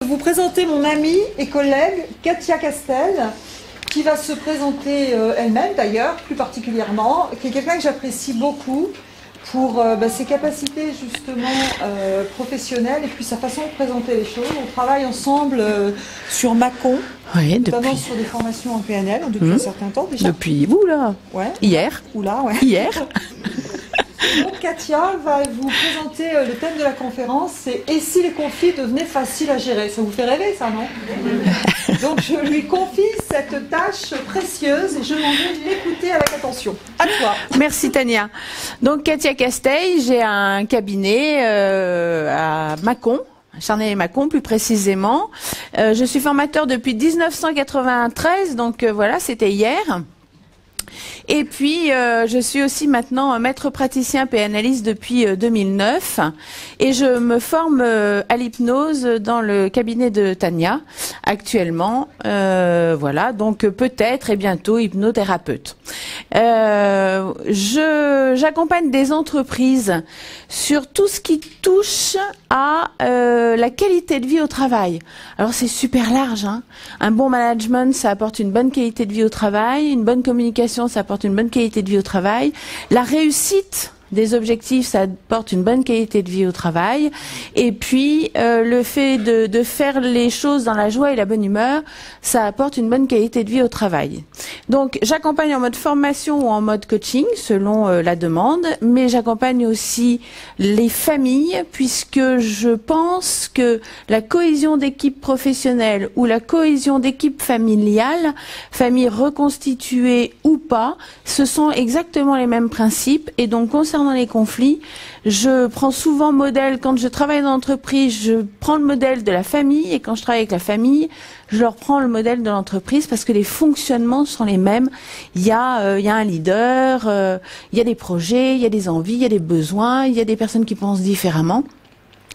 Vous présenter mon amie et collègue Katia Castel, qui va se présenter elle-même d'ailleurs, plus particulièrement, qui est quelqu'un que j'apprécie beaucoup pour ses capacités justement professionnelles et puis sa façon de présenter les choses. On travaille ensemble sur Mâcon, oui, notamment sur des formations en PNL depuis un certain temps déjà. Depuis vous là, ouais. Hier. Oula, ouais. Hier. Donc Katia va vous présenter le thème de la conférence, c'est « Et si les conflits devenaient faciles à gérer ?» Ça vous fait rêver ça, non? Donc je lui confie cette tâche précieuse et je m'en vais l'écouter avec attention. À toi. Merci Tania. Donc Katia Castel, j'ai un cabinet à Mâcon. Charnay-et-Mâcon plus précisément. Je suis formateur depuis 1993, donc voilà, c'était hier. Et puis, je suis aussi maintenant maître praticien PNListe depuis 2009 et je me forme à l'hypnose dans le cabinet de Tania actuellement. Voilà, donc peut-être et bientôt hypnothérapeute. J'accompagne des entreprises sur tout ce qui touche à la qualité de vie au travail. Alors c'est super large, hein. Un bon management, ça apporte une bonne qualité de vie au travail, une bonne communication, ça apporte une bonne qualité de vie au travail. La réussite des objectifs, ça apporte une bonne qualité de vie au travail. Et puis, le fait de faire les choses dans la joie et la bonne humeur, ça apporte une bonne qualité de vie au travail. Donc, j'accompagne en mode formation ou en mode coaching, selon la demande, mais j'accompagne aussi les familles, puisque je pense que la cohésion d'équipe professionnelle ou la cohésion d'équipe familiale, famille reconstituée ou pas, ce sont exactement les mêmes principes. Et donc, concernant les conflits, je prends souvent modèle, quand je travaille dans l'entreprise, je prends le modèle de la famille, et quand je travaille avec la famille, je leur prends le modèle de l'entreprise parce que les fonctionnements sont les mêmes. Il y a un leader, il y a des projets, il y a des envies, il y a des besoins, il y a des personnes qui pensent différemment.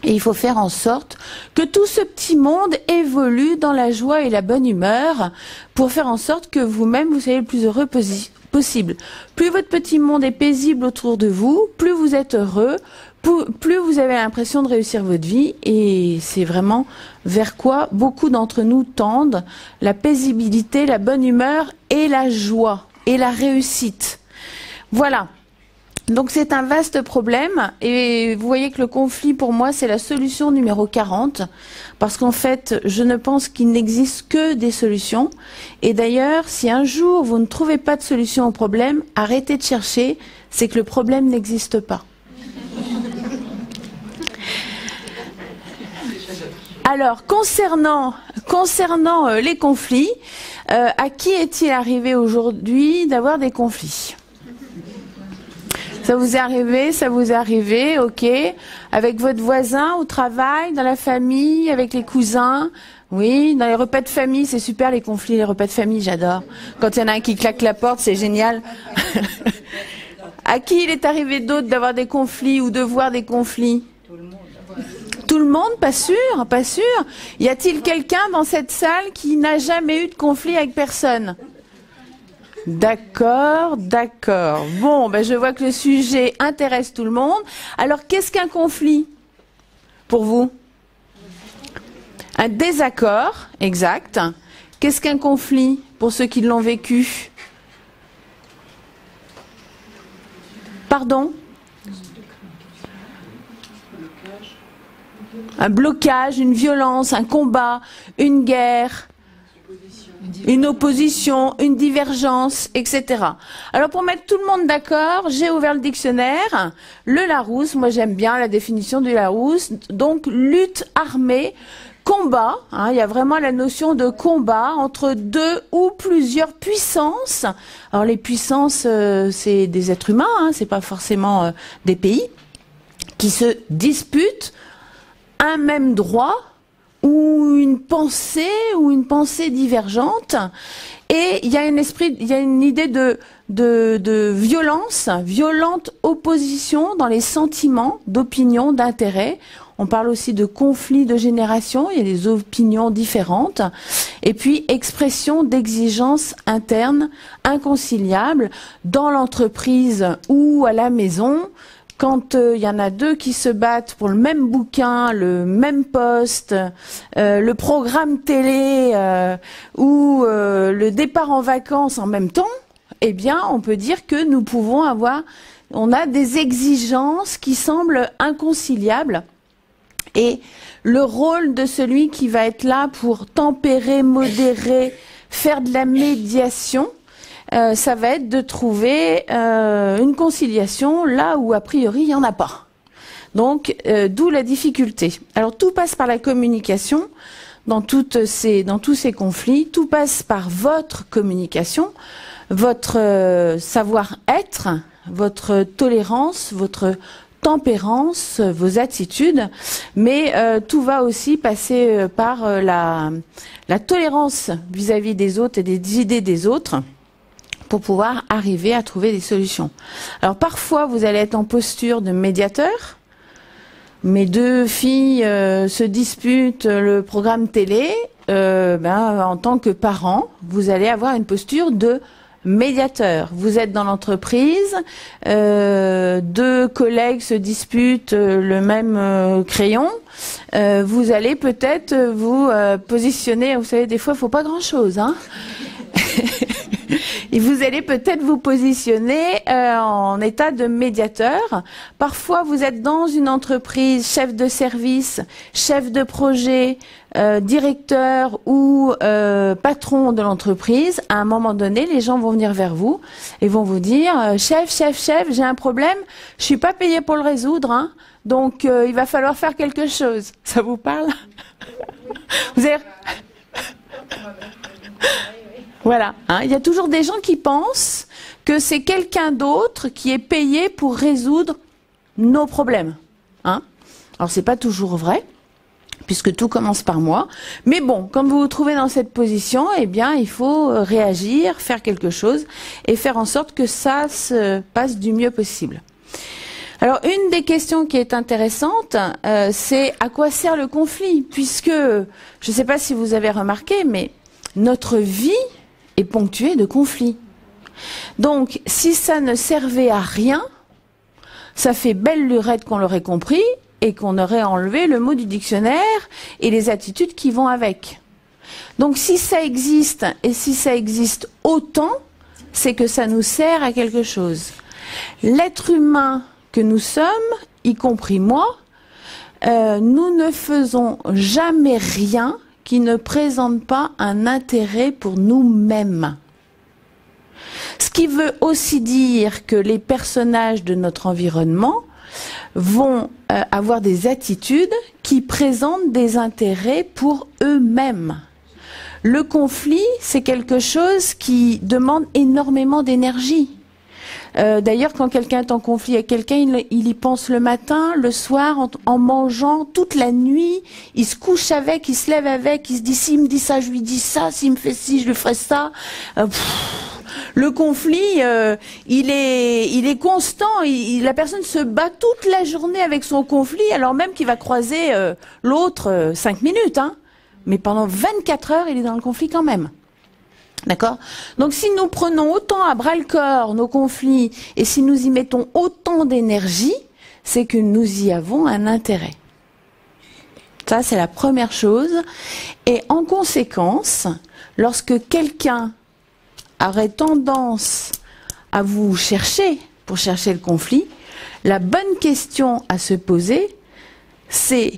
Et il faut faire en sorte que tout ce petit monde évolue dans la joie et la bonne humeur pour faire en sorte que vous-même, vous soyez le plus heureux possible. Plus votre petit monde est paisible autour de vous, plus vous êtes heureux, plus vous avez l'impression de réussir votre vie, et c'est vraiment vers quoi beaucoup d'entre nous tendent, la paisibilité, la bonne humeur et la joie et la réussite. Voilà. Donc c'est un vaste problème et vous voyez que le conflit pour moi c'est la solution numéro 40 parce qu'en fait je ne pense qu'il n'existe que des solutions et d'ailleurs si un jour vous ne trouvez pas de solution au problème, arrêtez de chercher, c'est que le problème n'existe pas. Alors concernant les conflits, à qui est-il arrivé aujourd'hui d'avoir des conflits ? Ça vous est arrivé, ok. Avec votre voisin au travail, dans la famille, avec les cousins. Oui, dans les repas de famille, c'est super les conflits, les repas de famille, j'adore. Quand il y en a un qui claque la porte, c'est génial. À qui il est arrivé d'autre d'avoir des conflits ou de voir des conflits ? Tout le monde, pas sûr, pas sûr. Y a-t-il quelqu'un dans cette salle qui n'a jamais eu de conflit avec personne ? D'accord, d'accord. Bon, ben je vois que le sujet intéresse tout le monde. Alors, qu'est-ce qu'un conflit pour vous? Un désaccord, exact. Qu'est-ce qu'un conflit pour ceux qui l'ont vécu? Pardon? Un blocage, une violence, un combat, une guerre. Une opposition, une divergence, etc. Alors pour mettre tout le monde d'accord, j'ai ouvert le dictionnaire, le Larousse, moi j'aime bien la définition du Larousse, donc lutte armée, combat, hein, il y a vraiment la notion de combat entre deux ou plusieurs puissances. Alors les puissances, c'est des êtres humains, hein, c'est pas forcément des pays, qui se disputent un même droit, ou une pensée divergente, et il y a une idée de violence, violente opposition dans les sentiments, d'opinion, d'intérêt. On parle aussi de conflit de génération, il y a des opinions différentes, et puis expression d'exigences internes inconciliables dans l'entreprise ou à la maison. quand il y en a deux qui se battent pour le même bouquin, le même poste, le programme télé ou le départ en vacances en même temps, eh bien, on peut dire que on a des exigences qui semblent inconciliables. Et le rôle de celui qui va être là pour tempérer, modérer, faire de la médiation, ça va être de trouver une conciliation là où a priori il n'y en a pas. Donc, d'où la difficulté. Alors, tout passe par la communication dans tous ces conflits. Tout passe par votre communication, votre savoir-être, votre tolérance, votre tempérance, vos attitudes, mais tout va aussi passer par la tolérance vis-à-vis des autres et des idées des autres pour pouvoir arriver à trouver des solutions. Alors parfois vous allez être en posture de médiateur. Mes deux filles se disputent le programme télé. En tant que parent, vous allez avoir une posture de médiateur. Vous êtes dans l'entreprise, deux collègues se disputent le même crayon. Vous allez peut-être vous positionner. Vous savez, des fois, il faut pas grand-chose, hein. Et vous allez peut-être vous positionner en état de médiateur. Parfois, vous êtes dans une entreprise, chef de service, chef de projet, directeur ou patron de l'entreprise. À un moment donné, les gens vont venir vers vous et vont vous dire chef, j'ai un problème, je suis pas payé pour le résoudre, hein, donc il va falloir faire quelque chose. Ça vous parle? Vous avez... Voilà, hein, il y a toujours des gens qui pensent que c'est quelqu'un d'autre qui est payé pour résoudre nos problèmes. Hein. Alors c'est pas toujours vrai, puisque tout commence par moi. Mais bon, quand vous vous trouvez dans cette position, eh bien, il faut réagir, faire quelque chose et faire en sorte que ça se passe du mieux possible. Alors, une des questions qui est intéressante, c'est à quoi sert le conflit? Puisque, je ne sais pas si vous avez remarqué, mais notre vie est ponctuée de conflits. Donc, si ça ne servait à rien, ça fait belle lurette qu'on l'aurait compris et qu'on aurait enlevé le mot du dictionnaire et les attitudes qui vont avec. Donc, si ça existe et si ça existe autant, c'est que ça nous sert à quelque chose. L'être humain que nous sommes, y compris moi, nous ne faisons jamais rien qui ne présente pas un intérêt pour nous-mêmes. Ce qui veut aussi dire que les personnages de notre environnement vont avoir des attitudes qui présentent des intérêts pour eux-mêmes. Le conflit, c'est quelque chose qui demande énormément d'énergie. D'ailleurs, quand quelqu'un est en conflit avec quelqu'un, il y pense le matin, le soir, en mangeant, toute la nuit. Il se couche avec, il se lève avec, il se dit s'il me dit ça, je lui dis ça, s'il me fait ci, je lui ferai ça. Le conflit, il est constant. La personne se bat toute la journée avec son conflit, alors même qu'il va croiser l'autre 5 minutes. Hein. Mais pendant 24 heures, il est dans le conflit quand même. D'accord? Donc si nous prenons autant à bras-le-corps nos conflits et si nous y mettons autant d'énergie, c'est que nous y avons un intérêt. Ça, c'est la première chose. Et en conséquence, lorsque quelqu'un aurait tendance à vous chercher pour chercher le conflit, la bonne question à se poser, c'est...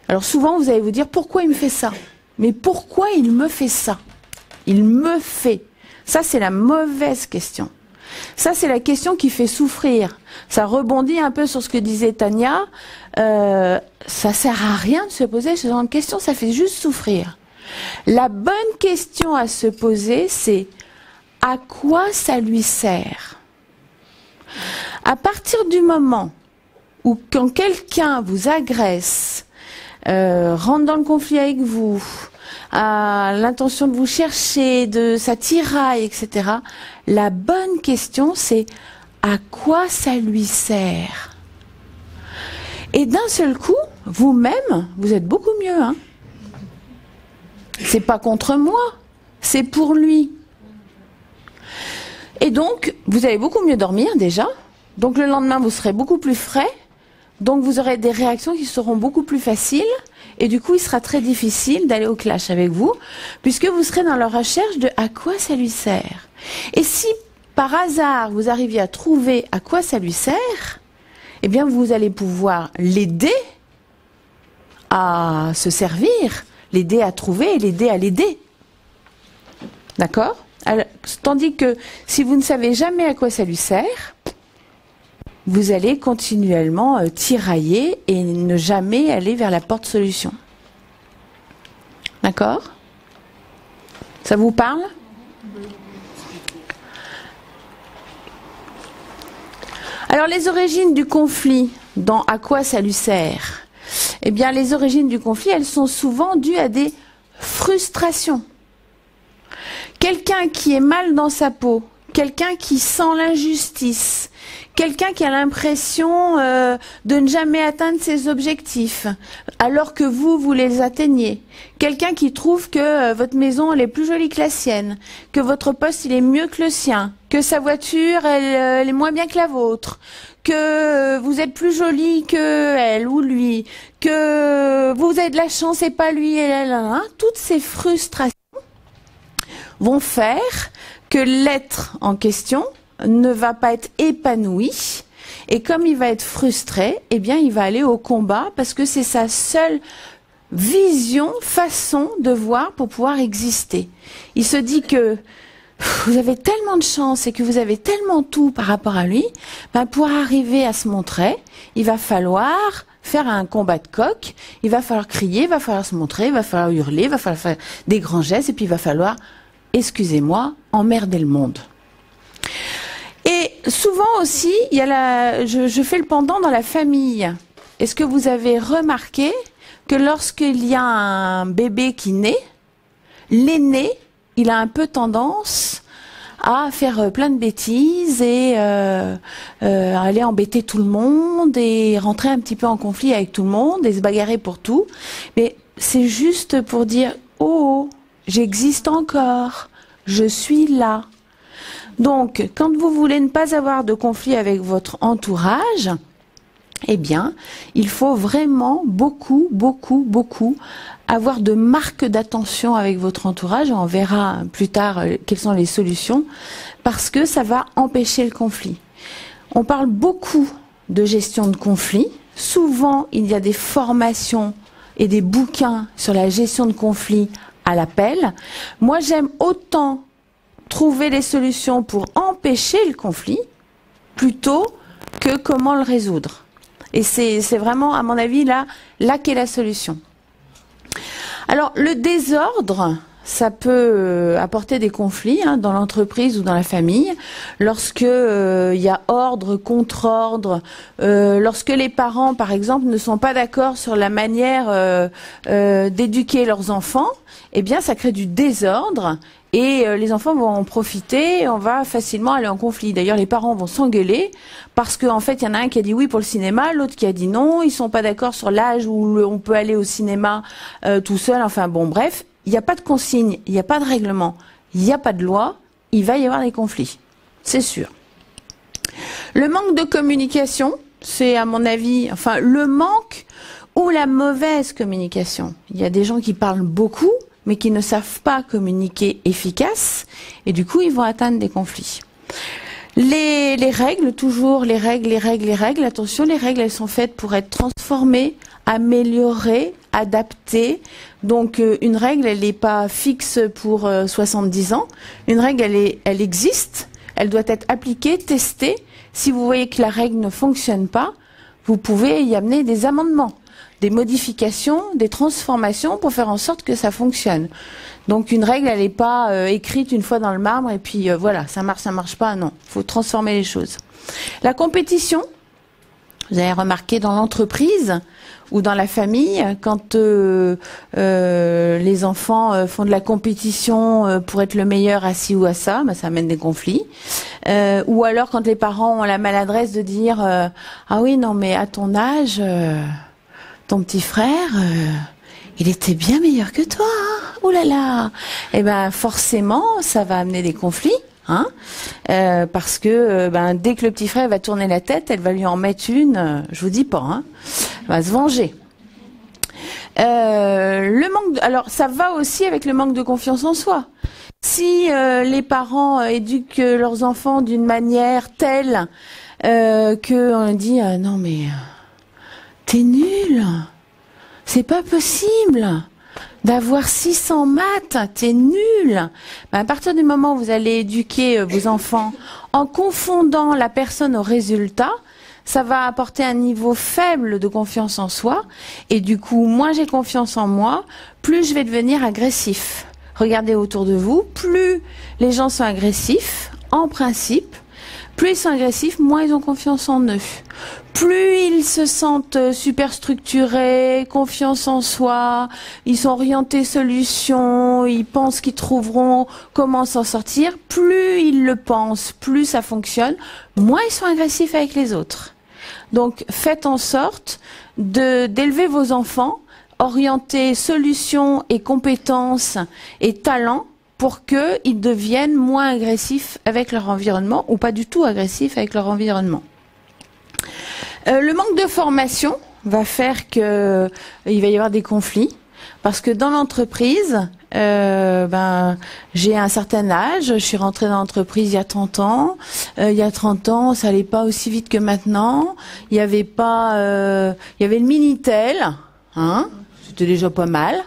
Alors souvent, vous allez vous dire, pourquoi il me fait ça? Mais pourquoi il me fait ça? Il me fait. Ça, c'est la mauvaise question. Ça, c'est la question qui fait souffrir. Ça rebondit un peu sur ce que disait Tania. Ça sert à rien de se poser ce genre de questions, ça fait juste souffrir. La bonne question à se poser, c'est à quoi ça lui sert? À partir du moment où quand quelqu'un vous agresse, rentre dans le conflit avec vous, a l'intention de vous chercher, de sa tiraille, etc. La bonne question, c'est à quoi ça lui sert? Et d'un seul coup, vous-même, vous êtes beaucoup mieux. Hein. C'est pas contre moi, c'est pour lui. Et donc, vous allez beaucoup mieux dormir déjà, Donc le lendemain, vous serez beaucoup plus frais. Donc vous aurez des réactions qui seront beaucoup plus faciles. Et du coup, il sera très difficile d'aller au clash avec vous, puisque vous serez dans la recherche de à quoi ça lui sert. Et si, par hasard, vous arriviez à trouver à quoi ça lui sert, eh bien, vous allez pouvoir l'aider à se servir, l'aider à trouver et l'aider à l'aider. D'accord ? Tandis que si vous ne savez jamais à quoi ça lui sert, vous allez continuellement tirailler et ne jamais aller vers la porte solution. D'accord ? Ça vous parle ? Alors les origines du conflit, dans à quoi ça lui sert ? Eh bien les origines du conflit, elles sont souvent dues à des frustrations. Quelqu'un qui est mal dans sa peau, quelqu'un qui sent l'injustice, quelqu'un qui a l'impression de ne jamais atteindre ses objectifs, alors que vous les atteignez. Quelqu'un qui trouve que votre maison elle est plus jolie que la sienne, que votre poste il est mieux que le sien, que sa voiture elle est moins bien que la vôtre, que vous êtes plus jolie que elle ou lui, que vous avez de la chance et pas lui et elle. Hein. Toutes ces frustrations vont faire que l'être en question ne va pas être épanoui, et comme il va être frustré, eh bien il va aller au combat parce que c'est sa seule vision, façon de voir pour pouvoir exister. Il se dit que vous avez tellement de chance et que vous avez tellement tout par rapport à lui, pour arriver à se montrer, il va falloir faire un combat de coq, il va falloir crier, il va falloir se montrer, il va falloir hurler, il va falloir faire des grands gestes et puis il va falloir, excusez-moi, emmerder le monde. Et souvent aussi, il y a je fais le pendant dans la famille. Est-ce que vous avez remarqué que lorsqu'il y a un bébé qui naît, l'aîné, il a un peu tendance à faire plein de bêtises et aller embêter tout le monde et rentrer un petit peu en conflit avec tout le monde et se bagarrer pour tout. Mais c'est juste pour dire « Oh, j'existe encore, je suis là ». Donc, quand vous voulez ne pas avoir de conflit avec votre entourage, eh bien, il faut vraiment beaucoup avoir de marques d'attention avec votre entourage. On verra plus tard quelles sont les solutions, parce que ça va empêcher le conflit. On parle beaucoup de gestion de conflit. Souvent, il y a des formations et des bouquins sur la gestion de conflit à l'appel. Moi, j'aime autant trouver les solutions pour empêcher le conflit plutôt que comment le résoudre. Et c'est vraiment, à mon avis, là qu'est la solution. Alors, le désordre, ça peut apporter des conflits dans l'entreprise ou dans la famille. Lorsque il y a ordre, contre-ordre, lorsque les parents, par exemple, ne sont pas d'accord sur la manière d'éduquer leurs enfants, eh bien, ça crée du désordre. Et les enfants vont en profiter, et on va facilement aller en conflit. D'ailleurs, les parents vont s'engueuler parce qu'en fait, il y en a un qui a dit oui pour le cinéma, l'autre qui a dit non. Ils sont pas d'accord sur l'âge où on peut aller au cinéma tout seul. Enfin bon, bref, il n'y a pas de consigne, il n'y a pas de règlement, il n'y a pas de loi. Il va y avoir des conflits, c'est sûr. Le manque de communication, c'est à mon avis, enfin le manque ou la mauvaise communication. Il y a des gens qui parlent beaucoup, mais qui ne savent pas communiquer efficace, et du coup, ils vont atteindre des conflits. Les règles, toujours les règles, attention, les règles, elles sont faites pour être transformées, améliorées, adaptées. Donc, une règle, elle n'est pas fixe pour 70 ans. Une règle, elle existe, elle doit être appliquée, testée. Si vous voyez que la règle ne fonctionne pas, vous pouvez y amener des amendements, des modifications, des transformations pour faire en sorte que ça fonctionne. Donc une règle, elle n'est pas écrite une fois dans le marbre et puis voilà, ça marche pas, non. Il faut transformer les choses. La compétition, vous avez remarqué dans l'entreprise ou dans la famille, quand les enfants font de la compétition pour être le meilleur à ci ou à ça, ça amène des conflits. Ou alors quand les parents ont la maladresse de dire ah oui, non mais à ton âge... ton petit frère, il était bien meilleur que toi. Hein. Ouh là là. Eh ben forcément, ça va amener des conflits. hein, parce que dès que le petit frère va tourner la tête, elle va lui en mettre une, je vous dis pas, hein, elle va se venger. Alors ça va aussi avec le manque de confiance en soi. Si les parents éduquent leurs enfants d'une manière telle que on dit non mais t'es nul, c'est pas possible d'avoir 600 maths, t'es nul. À partir du moment où vous allez éduquer vos enfants en confondant la personne au résultat, ça va apporter un niveau faible de confiance en soi. Et du coup, moins j'ai confiance en moi, plus je vais devenir agressif. Regardez autour de vous, plus les gens sont agressifs, en principe, plus ils sont agressifs, moins ils ont confiance en eux. Plus ils se sentent super structurés, confiance en soi, ils sont orientés solutions, ils pensent qu'ils trouveront comment s'en sortir, plus ils le pensent, plus ça fonctionne, moins ils sont agressifs avec les autres. Donc faites en sorte d'élever vos enfants, orientés solutions et compétences et talents, pour qu'ils deviennent moins agressifs avec leur environnement ou pas du tout agressifs avec leur environnement. Le manque de formation va faire que il va y avoir des conflits parce que dans l'entreprise, j'ai un certain âge, je suis rentrée dans l'entreprise il y a 30 ans. Il y a 30 ans, ça allait pas aussi vite que maintenant. Il y avait pas, il y avait le Minitel, hein, c'était déjà pas mal.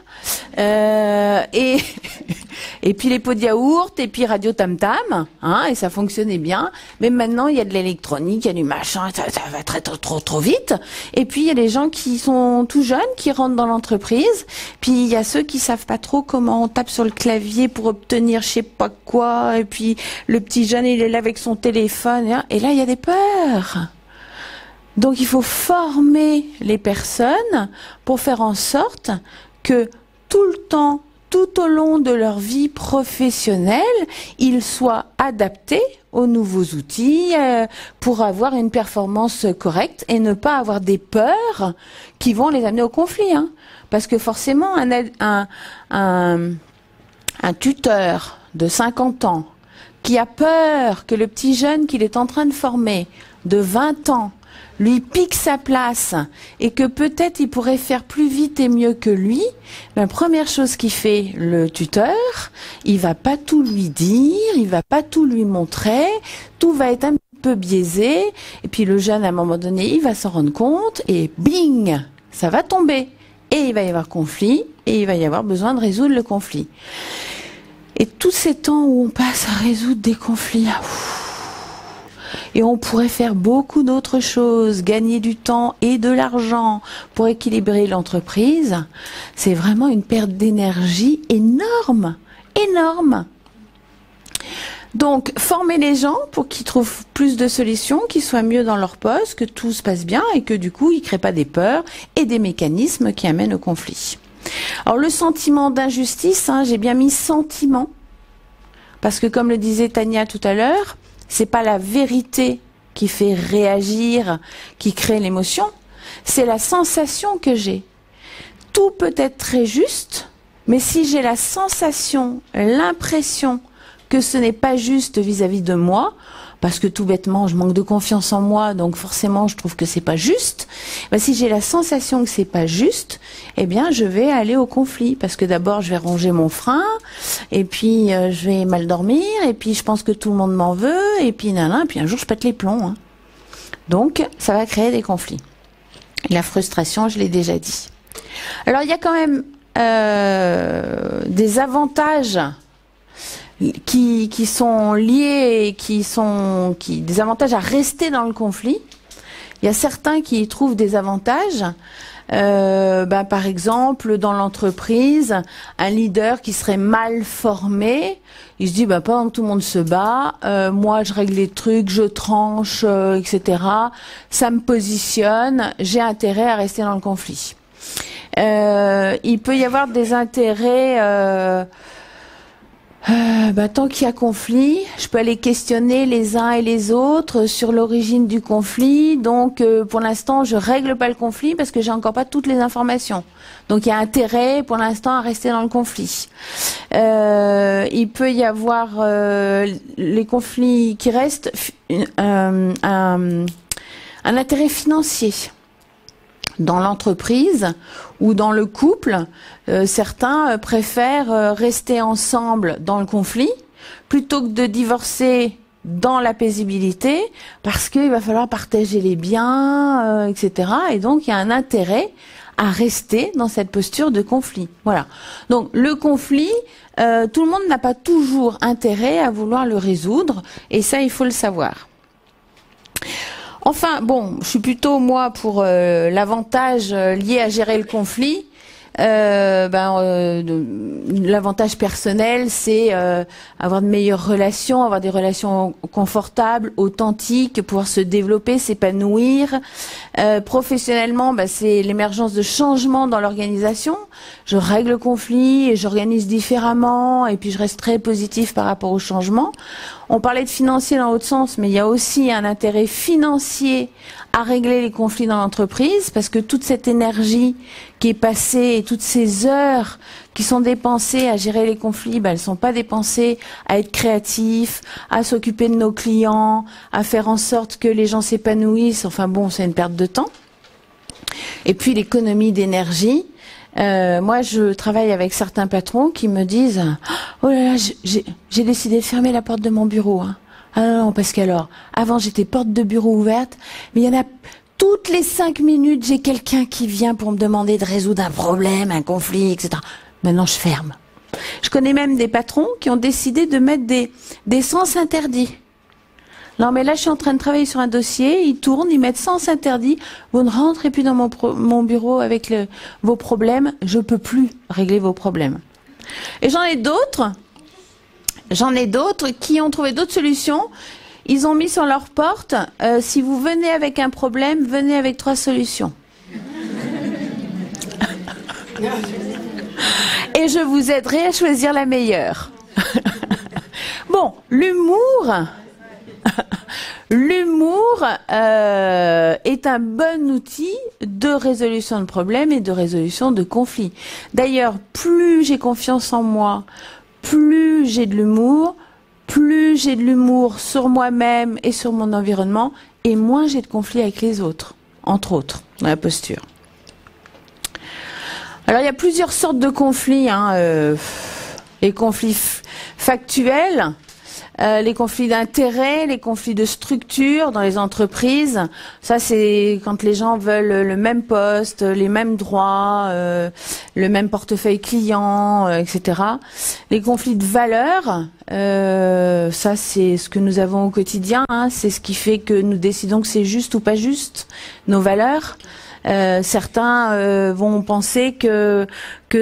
Et puis les pots de yaourt, et puis Radio Tam Tam, hein, et ça fonctionnait bien. Mais maintenant, il y a de l'électronique, il y a du machin, ça va trop vite. Et puis il y a des gens qui sont tout jeunes, qui rentrent dans l'entreprise. Puis il y a ceux qui savent pas trop comment on tape sur le clavier pour obtenir je sais pas quoi. Et puis le petit jeune, il est là avec son téléphone. Et là, il y a des peurs. Donc il faut former les personnes pour faire en sorte que tout le temps, tout au long de leur vie professionnelle, ils soient adaptés aux nouveaux outils pour avoir une performance correcte et ne pas avoir des peurs qui vont les amener au conflit. Hein. Parce que forcément, un tuteur de 50 ans qui a peur que le petit jeune qu'il est en train de former de 20 ans lui pique sa place et que peut-être il pourrait faire plus vite et mieux que lui, la première chose qu'il fait le tuteur, il va pas tout lui dire, il va pas tout lui montrer, tout va être un peu biaisé et puis le jeune à un moment donné, il va s'en rendre compte et bing, ça va tomber et il va y avoir conflit et il va y avoir besoin de résoudre le conflit. Et tous ces temps où on passe à résoudre des conflits, et on pourrait faire beaucoup d'autres choses, gagner du temps et de l'argent pour équilibrer l'entreprise. C'est vraiment une perte d'énergie énorme, énorme. Donc, former les gens pour qu'ils trouvent plus de solutions, qu'ils soient mieux dans leur poste, que tout se passe bien et que du coup, ils ne créent pas des peurs et des mécanismes qui amènent au conflit. Alors, le sentiment d'injustice, j'ai bien mis sentiment, parce que comme le disait Tania tout à l'heure, c'est pas la vérité qui fait réagir, qui crée l'émotion, c'est la sensation que j'ai. Tout peut être très juste, mais si j'ai la sensation, l'impression que ce n'est pas juste vis-à-vis de moi, parce que tout bêtement, je manque de confiance en moi, donc forcément, je trouve que c'est pas juste. Si j'ai la sensation que c'est pas juste, eh bien, je vais aller au conflit, parce que d'abord, je vais ronger mon frein, et puis je vais mal dormir, et puis je pense que tout le monde m'en veut, et puis puis un jour, je pète les plombs. Hein. Donc, ça va créer des conflits. Et la frustration, je l'ai déjà dit. Alors, il y a quand même des avantages qui sont liés, des avantages à rester dans le conflit. Il y a certains qui y trouvent des avantages. Par exemple, dans l'entreprise, un leader qui serait mal formé, il se dit pendant que tout le monde se bat, moi je règle les trucs, je tranche, etc. Ça me positionne, j'ai intérêt à rester dans le conflit. Il peut y avoir des intérêts Tant qu'il y a conflit, je peux aller questionner les uns et les autres sur l'origine du conflit. Donc, pour l'instant, je règle pas le conflit parce que j'ai encore pas toutes les informations. Donc, il y a intérêt, pour l'instant, à rester dans le conflit. Il peut y avoir les conflits qui restent, un intérêt financier. Dans l'entreprise ou dans le couple, certains préfèrent rester ensemble dans le conflit plutôt que de divorcer dans la paisibilité parce qu'il va falloir partager les biens, etc. Et donc, il y a un intérêt à rester dans cette posture de conflit. Voilà. Donc, le conflit, tout le monde n'a pas toujours intérêt à vouloir le résoudre et ça, il faut le savoir. Enfin, bon, je suis plutôt, moi, pour l'avantage lié à gérer le conflit. L'avantage personnel, c'est avoir de meilleures relations, avoir des relations confortables, authentiques, pouvoir se développer, s'épanouir. Professionnellement, c'est l'émergence de changements dans l'organisation. Je règle le conflit et j'organise différemment et puis je reste très positif par rapport au changement. On parlait de financier dans l'autre sens, mais il y a aussi un intérêt financier à régler les conflits dans l'entreprise parce que toute cette énergie qui est passée et toutes ces heures qui sont dépensées à gérer les conflits, elles sont pas dépensées à être créatifs, à s'occuper de nos clients, à faire en sorte que les gens s'épanouissent. Enfin bon, c'est une perte de temps. Et puis l'économie d'énergie. Moi, je travaille avec certains patrons qui me disent « Oh là là, j'ai décidé de fermer la porte de mon bureau. Hein. » Ah non, parce qu'alors, avant j'étais porte de bureau ouverte, mais il y en a toutes les 5 minutes, j'ai quelqu'un qui vient pour me demander de résoudre un problème, un conflit, etc. Maintenant, je ferme. Je connais même des patrons qui ont décidé de mettre des sens interdits. Non, mais là, je suis en train de travailler sur un dossier, ils tournent, ils mettent sens interdit. Vous ne rentrez plus dans mon bureau avec vos problèmes, je peux plus régler vos problèmes. Et j'en ai d'autres qui ont trouvé d'autres solutions. Ils ont mis sur leur porte, si vous venez avec un problème, venez avec 3 solutions. Et je vous aiderai à choisir la meilleure. Bon, l'humour est un bon outil de résolution de problèmes et de résolution de conflits. D'ailleurs, plus j'ai confiance en moi, plus j'ai de l'humour sur moi-même et sur mon environnement, et moins j'ai de conflits avec les autres, entre autres, dans la posture. Alors, il y a plusieurs sortes de conflits, les conflits factuels, les conflits d'intérêt, les conflits de structure dans les entreprises. Ça, c'est quand les gens veulent le même poste, les mêmes droits, le même portefeuille client, etc. Les conflits de valeurs, ça, c'est ce que nous avons au quotidien. C'est ce qui fait que nous décidons que c'est juste ou pas juste, nos valeurs. Certains vont penser que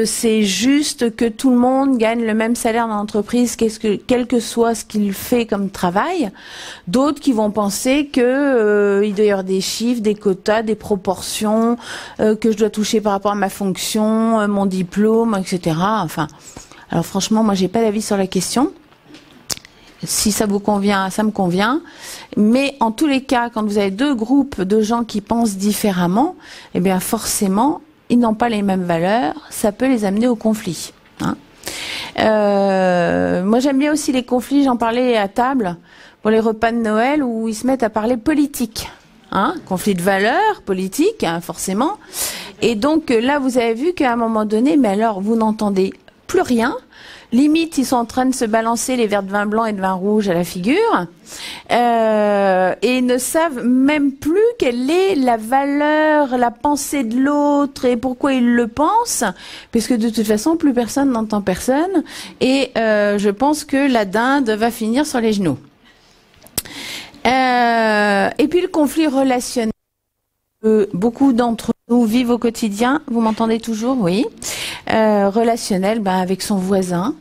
c'est juste que tout le monde gagne le même salaire dans l'entreprise, quel que soit ce qu'il fait comme travail. D'autres qui vont penser que il doit y avoir des chiffres, des quotas, des proportions, que je dois toucher par rapport à ma fonction, mon diplôme, etc. Enfin, alors franchement, moi, j'ai pas d'avis sur la question. Si ça vous convient, ça me convient. Mais en tous les cas, quand vous avez 2 groupes de gens qui pensent différemment, eh bien forcément, ils n'ont pas les mêmes valeurs. Ça peut les amener au conflit. Moi, j'aime bien aussi les conflits. J'en parlais à table pour les repas de Noël où ils se mettent à parler politique. Conflit de valeurs, politique, forcément. Et donc là, vous avez vu qu'à un moment donné, mais alors vous n'entendez plus rien. Limite, ils sont en train de se balancer les verres de vin blanc et de vin rouge à la figure et ne savent même plus quelle est la valeur, la pensée de l'autre et pourquoi ils le pensent, puisque de toute façon, plus personne n'entend personne et je pense que la dinde va finir sur les genoux. Et puis le conflit relationnel. Beaucoup d'entre nous vivent au quotidien. Vous m'entendez toujours? Oui. Relationnel, avec son voisin,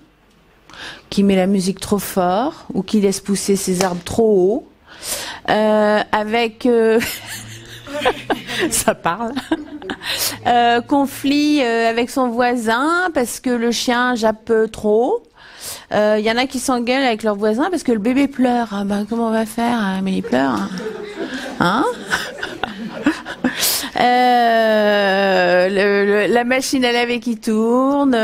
qui met la musique trop fort ou qui laisse pousser ses arbres trop haut. Avec Ça parle. Conflit avec son voisin parce que le chien jappe trop. Il y en a qui s'engueulent avec leur voisin parce que le bébé pleure. Ah bah, comment on va faire? Mais il pleure. Hein? La machine à laver qui tourne.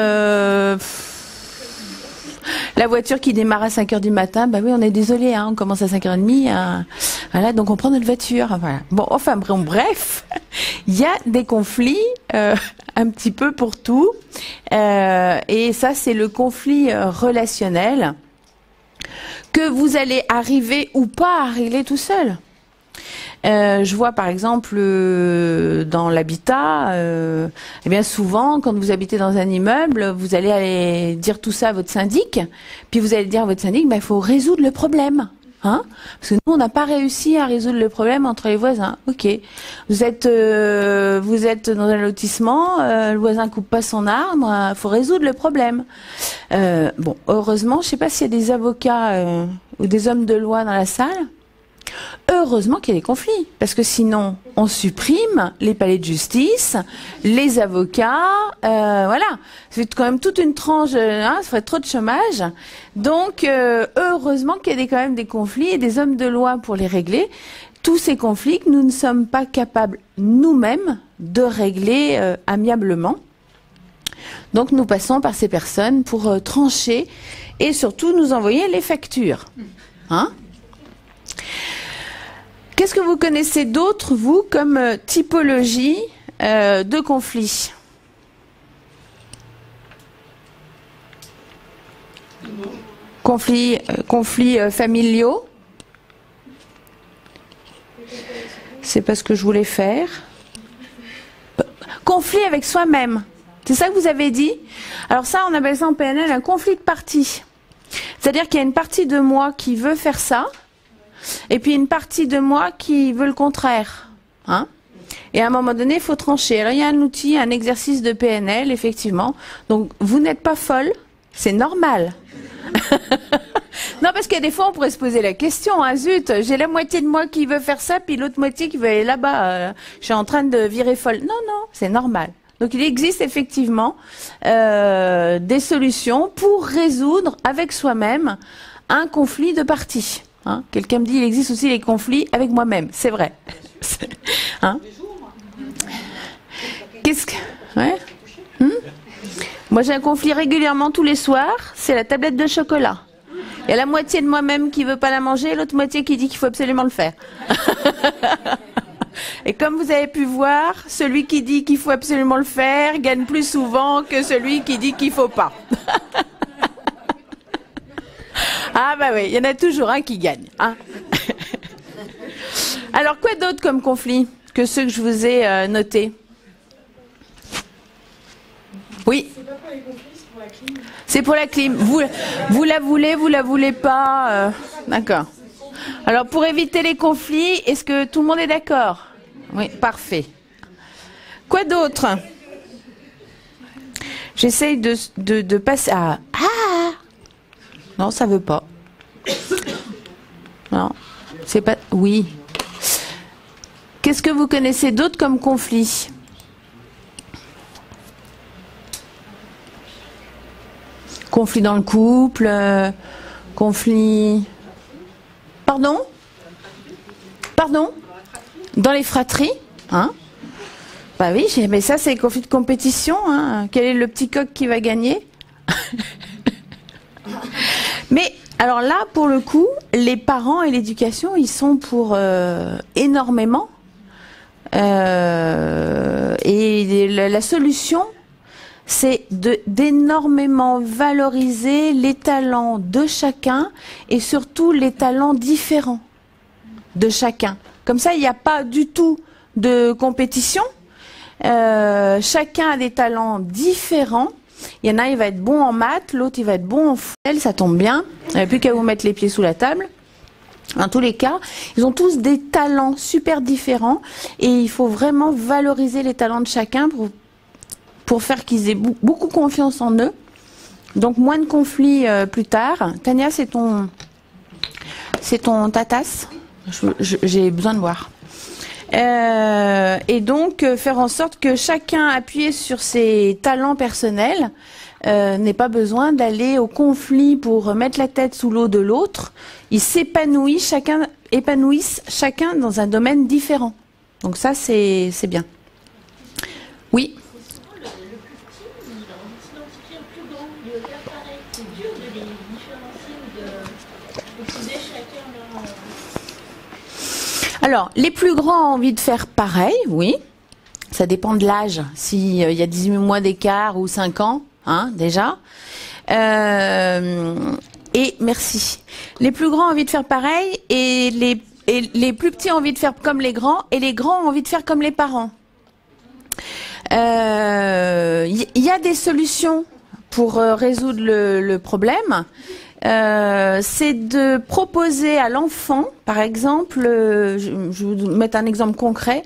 La voiture qui démarre à 5h du matin, bah oui, on est désolé, hein, on commence à 5h30, voilà, donc on prend notre voiture, voilà. Bon, enfin, bref, il y a des conflits, un petit peu pour tout, et ça, c'est le conflit relationnel que vous allez arriver ou pas à régler tout seul. Je vois par exemple dans l'habitat, eh bien souvent quand vous habitez dans un immeuble, vous allez aller dire tout ça à votre syndic, puis vous allez dire à votre syndic, il faut résoudre le problème, hein, parce que nous on n'a pas réussi à résoudre le problème entre les voisins. Ok, vous êtes dans un lotissement, le voisin coupe pas son arbre, faut résoudre le problème. Bon, heureusement, je sais pas s'il y a des avocats ou des hommes de loi dans la salle. Heureusement qu'il y a des conflits, parce que sinon on supprime les palais de justice, les avocats, voilà, c'est quand même toute une tranche, hein, ça ferait trop de chômage. Donc heureusement qu'il y a quand même des conflits et des hommes de loi pour les régler. Tous ces conflits que nous ne sommes pas capables nous-mêmes de régler amiablement. Donc nous passons par ces personnes pour trancher et surtout nous envoyer les factures. Hein ? Qu'est-ce que vous connaissez d'autre, vous, comme typologie de conflits? Conflits familiaux? C'est pas ce que je voulais faire. Conflit avec soi-même. C'est ça que vous avez dit? Alors ça, on appelle ça en PNL un conflit de parties. C'est-à-dire qu'il y a une partie de moi qui veut faire ça, et puis une partie de moi qui veut le contraire. Hein? Et à un moment donné, il faut trancher. Alors il y a un outil, un exercice de PNL, effectivement. Donc vous n'êtes pas folle, c'est normal. Non, parce qu'il y a des fois, on pourrait se poser la question, hein, zut, j'ai la moitié de moi qui veut faire ça, puis l'autre moitié qui veut aller là-bas. Je suis en train de virer folle. Non, non, c'est normal. Donc il existe effectivement des solutions pour résoudre avec soi-même un conflit de parties. Hein, quelqu'un me dit il existe aussi les conflits avec moi-même. C'est vrai. Hein, qu'est-ce que... Ouais. Moi j'ai un conflit régulièrement tous les soirs, c'est la tablette de chocolat. Il y a la moitié de moi-même qui veut pas la manger, l'autre moitié qui dit qu'il faut absolument le faire. Et comme vous avez pu voir, celui qui dit qu'il faut absolument le faire gagne plus souvent que celui qui dit qu'il faut pas. Ah bah oui, il y en a toujours un qui gagne. Hein. Alors quoi d'autre comme conflit que ceux que je vous ai notés? Oui. C'est pas pour les conflits, c'est pour la clim. C'est pour la clim. Vous la voulez pas d'accord. Alors pour éviter les conflits, est-ce que tout le monde est d'accord? Oui, parfait. Quoi d'autre? J'essaye de passer à... Ah! Non, ça veut pas. Non, c'est pas... Oui. Qu'est-ce que vous connaissez d'autre comme conflit? Conflit dans le couple, conflit... Pardon? Pardon? Dans les fratries, hein? Bah oui, mais ça c'est conflit de compétition, hein? Quel est le petit coq qui va gagner? Mais alors là, pour le coup, les parents et l'éducation, ils sont pour énormément. Et la solution, c'est d'énormément valoriser les talents de chacun et surtout les talents différents de chacun. Comme ça, il n'y a pas du tout de compétition. Chacun a des talents différents. Il y en a, il va être bon en maths, l'autre, il va être bon en football, ça tombe bien. Il n'y a plus qu'à vous mettre les pieds sous la table. En tous les cas, ils ont tous des talents super différents et il faut vraiment valoriser les talents de chacun pour faire qu'ils aient beaucoup confiance en eux. Donc moins de conflits plus tard. Tania, c'est ta tasse. J'ai besoin de boire. Et donc faire en sorte que chacun appuyé sur ses talents personnels n'ait pas besoin d'aller au conflit pour mettre la tête sous l'eau de l'autre. Ils épanouissent chacun dans un domaine différent. Donc ça, c'est bien. Oui. Alors, les plus grands ont envie de faire pareil, oui. Ça dépend de l'âge. S'il y a 18 mois d'écart ou 5 ans, hein, déjà. Et merci. Les plus grands ont envie de faire pareil et les plus petits ont envie de faire comme les grands et les grands ont envie de faire comme les parents. Il y a des solutions pour résoudre le problème. C'est de proposer à l'enfant, par exemple, je vais vous mettre un exemple concret.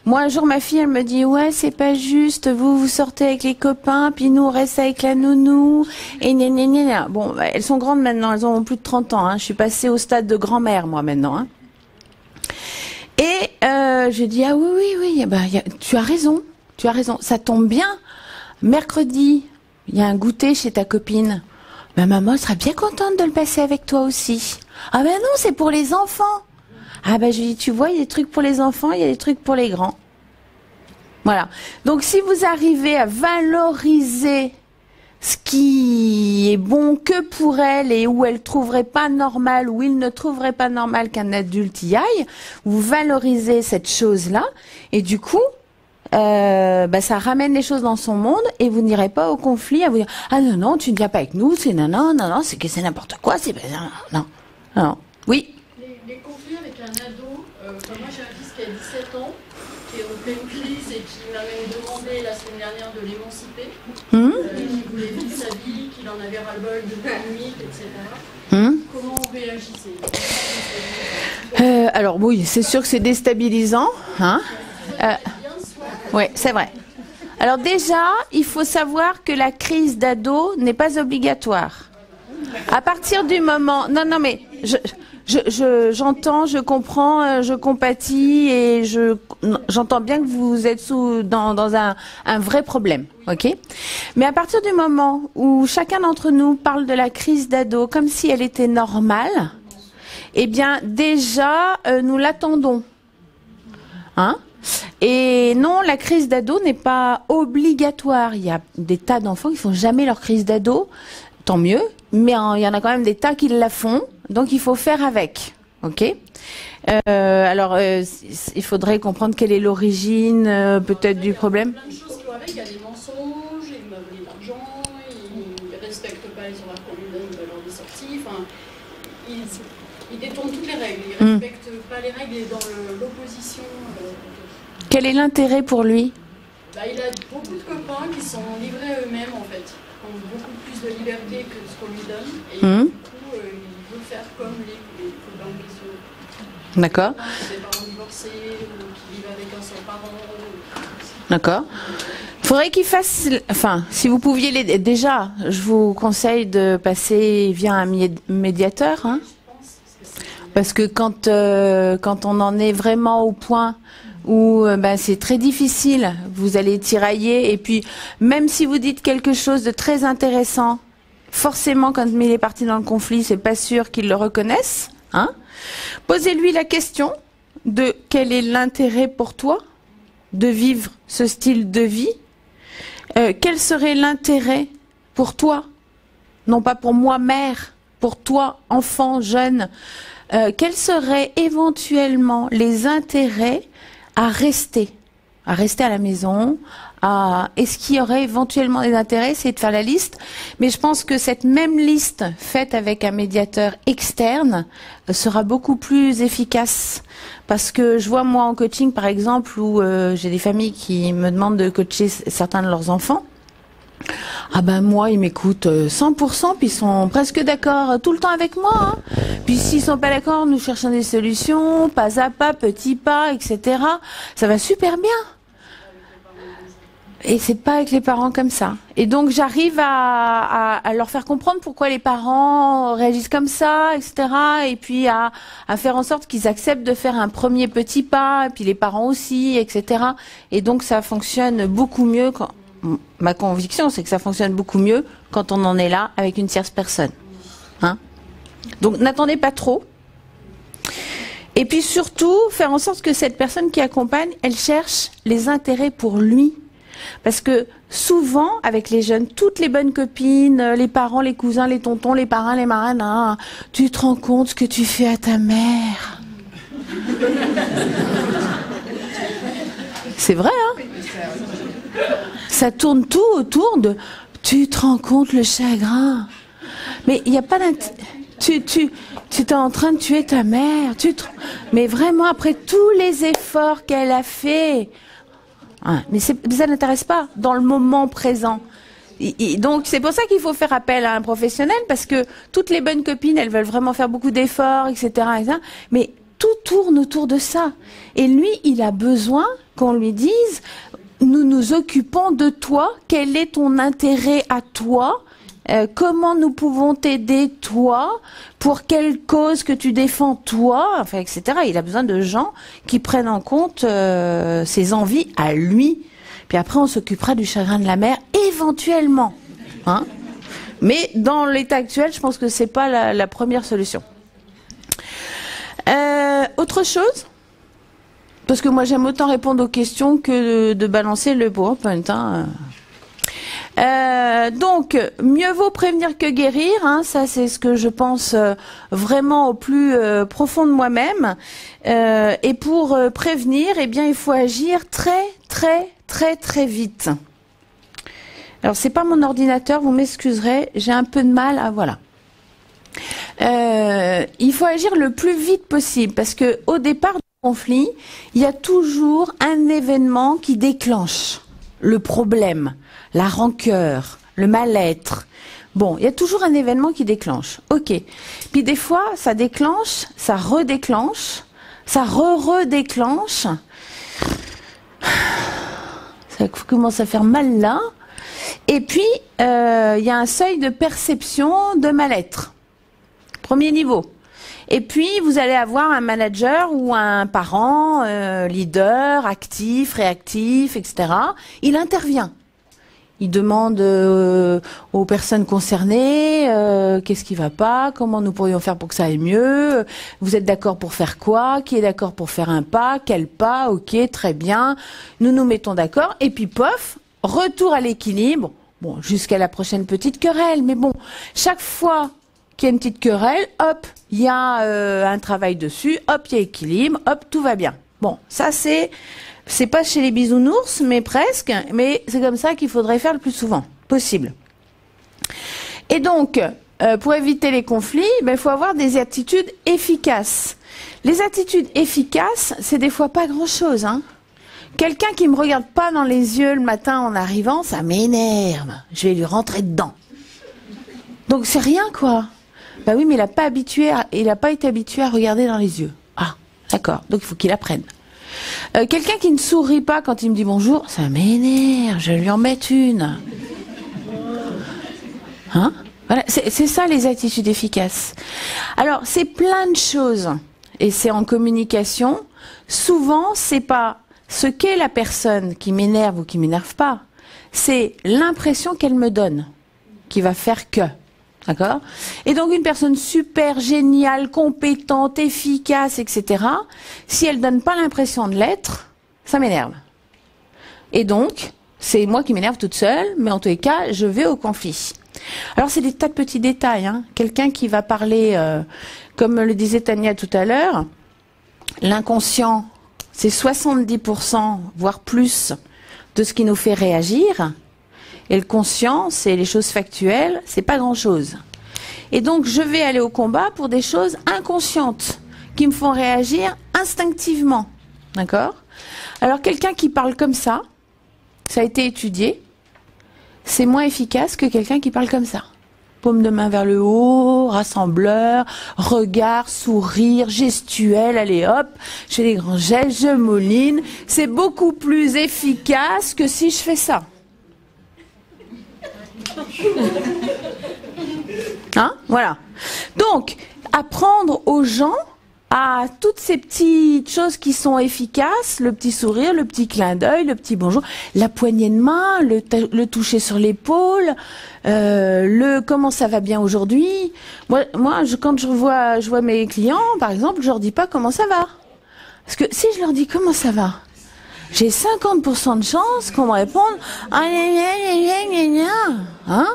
Moi, un jour, ma fille, elle me dit, ouais, c'est pas juste, vous sortez avec les copains, puis nous, on reste avec la nounou, et gna gna gna gna. Bon, elles sont grandes maintenant, elles ont plus de 30 ans, hein. Je suis passée au stade de grand-mère, moi, maintenant, hein. Et je dis, ah oui, tu as raison, ça tombe bien. Mercredi, il y a un goûter chez ta copine. Ma maman sera bien contente de le passer avec toi aussi. Ah ben non, c'est pour les enfants. Ah ben je lui dis, tu vois, il y a des trucs pour les enfants, il y a des trucs pour les grands. Voilà. Donc si vous arrivez à valoriser ce qui est bon que pour elle et où elle trouverait pas normal, où il ne trouverait pas normal qu'un adulte y aille, vous valorisez cette chose-là et du coup, ça ramène les choses dans son monde et vous n'irez pas au conflit à vous dire ah non tu ne viens pas avec nous, c'est non c'est que c'est n'importe quoi, c'est non. Oui. Les conflits avec un ado, moi j'ai un fils qui a 17 ans qui est en pleine crise et qui m'a même demandé la semaine dernière de l'émanciper, qui voulait vivre sa vie, qu'il en avait ras-le-bol de conduite, etc. Comment on réagissait? Alors oui, c'est sûr que c'est déstabilisant, hein. Oui, c'est vrai. Alors déjà, il faut savoir que la crise d'ado n'est pas obligatoire. À partir du moment... Non, mais j'entends, je comprends, je compatis et j'entends bien que vous êtes dans un vrai problème, ok? Mais à partir du moment où chacun d'entre nous parle de la crise d'ado comme si elle était normale, eh bien déjà, nous l'attendons. Hein? Et non, la crise d'ado n'est pas obligatoire. Il y a des tas d'enfants qui font jamais leur crise d'ado, tant mieux, mais il y en a quand même des tas qui la font, donc il faut faire avec, ok? Il faudrait comprendre quelle est l'origine, peut-être du problème. Plein de choses qui vont avec, il y a des mensonges, ils me volent de l'argent, ils ne respectent pas les horaires qu'on lui donne lors des sorties, enfin, ils détournent toutes les règles, ils ne respectent pas les règles et dans l'opposition. Quel est l'intérêt pour lui? Il a beaucoup de copains qui sont livrés à eux-mêmes en fait, qui ont beaucoup plus de liberté que ce qu'on lui donne et du coup il veut faire comme les copains qui sont D'accord. des parents divorcés ou qui vivent avec un seul parent. D'accord. Il faudrait qu'il fasse, enfin, si vous pouviez l'aider, déjà, je vous conseille de passer via un médiateur, hein, parce que quand on en est vraiment au point où c'est très difficile, vous allez tirailler, et puis même si vous dites quelque chose de très intéressant, forcément quand il est parti dans le conflit, c'est pas sûr qu'il le reconnaisse, hein. Posez-lui la question de quel est l'intérêt pour toi de vivre ce style de vie, quel serait l'intérêt pour toi, non pas pour moi mère, pour toi enfant, jeune, quels seraient éventuellement les intérêts à rester à la maison, est-ce qu'il y aurait éventuellement des intérêts, c'est de faire la liste, mais je pense que cette même liste faite avec un médiateur externe sera beaucoup plus efficace, parce que je vois moi en coaching par exemple où j'ai des familles qui me demandent de coacher certains de leurs enfants. Ah ben moi ils m'écoutent 100%, puis ils sont presque d'accord tout le temps avec moi, hein. Puis s'ils sont pas d'accord, nous cherchons des solutions, pas à pas, petit pas, etc. Ça va super bien. Et c'est pas avec les parents comme ça. Et donc j'arrive à leur faire comprendre pourquoi les parents réagissent comme ça, etc. Et puis à faire en sorte qu'ils acceptent de faire un premier petit pas, et puis les parents aussi, etc. Et donc ça fonctionne beaucoup mieux quand... Ma conviction, c'est que ça fonctionne beaucoup mieux quand on en est là avec une tierce personne. Hein? Donc n'attendez pas trop. Et puis surtout, faire en sorte que cette personne qui accompagne, elle cherche les intérêts pour lui. Parce que souvent, avec les jeunes, toutes les bonnes copines, les parents, les cousins, les tontons, les parrains, les marraines, hein, tu te rends compte ce que tu fais à ta mère. C'est vrai, hein? Ça tourne tout autour de tu te rends compte le chagrin. Mais il n'y a pas tu es en train de tuer ta mère. Mais vraiment, après tous les efforts qu'elle a fait. Ah, mais ça n'intéresse pas dans le moment présent. Donc c'est pour ça qu'il faut faire appel à un professionnel, parce que toutes les bonnes copines, elles veulent vraiment faire beaucoup d'efforts, etc., etc. Mais tout tourne autour de ça. Et lui, il a besoin qu'on lui dise, nous nous occupons de toi, quel est ton intérêt à toi, comment nous pouvons t'aider toi, pour quelle cause que tu défends toi, enfin, etc. Il a besoin de gens qui prennent en compte ses envies à lui. Puis après, on s'occupera du chagrin de la mère, éventuellement. Hein? Mais dans l'état actuel, je pense que c'est pas la première solution. Autre chose? Parce que moi, j'aime autant répondre aux questions que de balancer le PowerPoint. Hein. Donc, mieux vaut prévenir que guérir, hein, ça c'est ce que je pense vraiment au plus profond de moi-même. Et pour prévenir, eh bien, il faut agir très, très, très, très vite. Alors, c'est pas mon ordinateur, vous m'excuserez, j'ai un peu de mal à... Voilà. Il faut agir le plus vite possible, parce que au départ du conflit, il y a toujours un événement qui déclenche le problème, la rancœur, le mal-être. Bon, il y a toujours un événement qui déclenche. Ok. Puis des fois, ça déclenche, ça redéclenche, ça redéclenche. Ça commence à faire mal là. Et puis, il y a un seuil de perception de mal-être. Premier niveau. Et puis, vous allez avoir un manager ou un parent, leader, actif, réactif, etc. Il intervient. Il demande aux personnes concernées qu'est-ce qui va pas, comment nous pourrions faire pour que ça aille mieux, vous êtes d'accord pour faire quoi, qui est d'accord pour faire un pas, quel pas, ok, très bien, nous nous mettons d'accord, et puis pof, retour à l'équilibre, bon, jusqu'à la prochaine petite querelle, mais bon, chaque fois qu'il y a une petite querelle, hop, il y a un travail dessus, hop, il y a équilibre, hop, tout va bien. Bon, ça c'est pas chez les bisounours, mais presque, mais c'est comme ça qu'il faudrait faire le plus souvent possible. Et donc, pour éviter les conflits, il faut avoir des attitudes efficaces. Les attitudes efficaces, c'est des fois pas grand-chose, hein. Quelqu'un qui me regarde pas dans les yeux le matin en arrivant, ça m'énerve. Je vais lui rentrer dedans. Donc c'est rien, quoi. Bah oui, mais il n'a pas été habitué à regarder dans les yeux. Ah, d'accord. Donc il faut qu'il apprenne. Quelqu'un qui ne sourit pas quand il me dit bonjour, ça m'énerve. Je vais lui en mettre une. Hein? Voilà, c'est ça les attitudes efficaces. Alors c'est plein de choses et c'est en communication. Souvent c'est pas ce qu'est la personne qui m'énerve ou qui m'énerve pas. C'est l'impression qu'elle me donne qui va faire que. D'accord? Et donc une personne super géniale, compétente, efficace, etc., si elle donne pas l'impression de l'être, ça m'énerve. Et donc, c'est moi qui m'énerve toute seule, mais en tous les cas, je vais au conflit. Alors c'est des tas de petits détails, hein. Quelqu'un qui va parler, comme le disait Tania tout à l'heure, l'inconscient, c'est 70%, voire plus, de ce qui nous fait réagir. Et le conscient, c'est les choses factuelles, c'est pas grand-chose. Et donc, je vais aller au combat pour des choses inconscientes, qui me font réagir instinctivement. D'accord? Alors, quelqu'un qui parle comme ça a été étudié, c'est moins efficace que quelqu'un qui parle comme ça. Paume de main vers le haut, rassembleur, regard, sourire, gestuel, allez hop, je fais des grands gestes, je mouline. C'est beaucoup plus efficace que si je fais ça. Hein? Voilà. Donc, apprendre aux gens à toutes ces petites choses qui sont efficaces, le petit sourire, le petit clin d'œil, le petit bonjour, la poignée de main, le toucher sur l'épaule, le comment ça va bien aujourd'hui. Moi, quand je vois mes clients, par exemple, je leur dis pas comment ça va. Parce que si je leur dis comment ça va, j'ai 50% de chance qu'on me réponde ah, hein?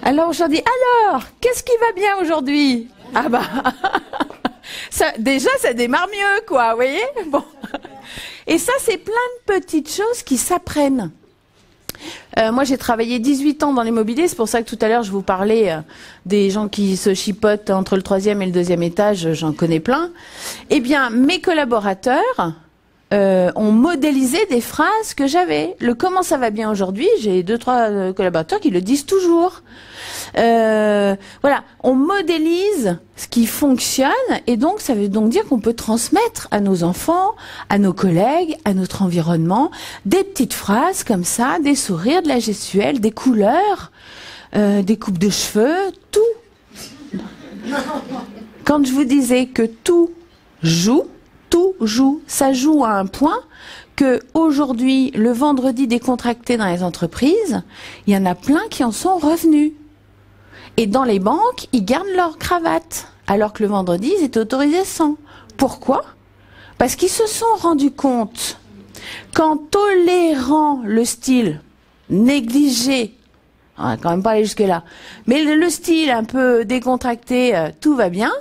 Alors je leur dis alors, qu'est-ce qui va bien aujourd'hui? Ah bah ça, déjà, ça démarre mieux, quoi, vous voyez? Bon. Et ça, c'est plein de petites choses qui s'apprennent. Moi, j'ai travaillé 18 ans dans l'immobilier, c'est pour ça que tout à l'heure, je vous parlais des gens qui se chipotent entre le 3e et le 2e étage, j'en connais plein. Eh bien, mes collaborateurs ont modélisé des phrases que j'avais. Le comment ça va bien aujourd'hui, j'ai 2-3 collaborateurs qui le disent toujours. Voilà, on modélise ce qui fonctionne et donc ça veut donc dire qu'on peut transmettre à nos enfants, à nos collègues, à notre environnement des petites phrases comme ça, des sourires, de la gestuelle, des couleurs, des coupes de cheveux, tout. Quand je vous disais que tout joue, ça joue à un point que aujourd'hui, le vendredi décontracté dans les entreprises, il y en a plein qui en sont revenus. Et dans les banques, ils gardent leur cravate, alors que le vendredi, ils étaient autorisés sans. Pourquoi? Parce qu'ils se sont rendus compte qu'en tolérant le style négligé, on va quand même pas aller jusque-là, mais le style un peu décontracté, tout va bien,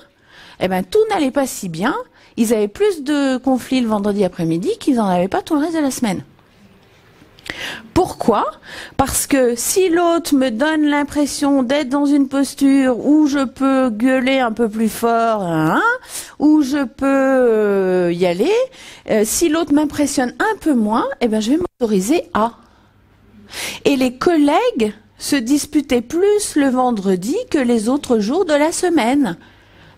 eh ben tout n'allait pas si bien. Ils avaient plus de conflits le vendredi après-midi qu'ils n'en avaient pas tout le reste de la semaine. Pourquoi? Parce que si l'autre me donne l'impression d'être dans une posture où je peux gueuler un peu plus fort, hein, où je peux y aller, si l'autre m'impressionne un peu moins, eh ben je vais m'autoriser à. Et les collègues se disputaient plus le vendredi que les autres jours de la semaine.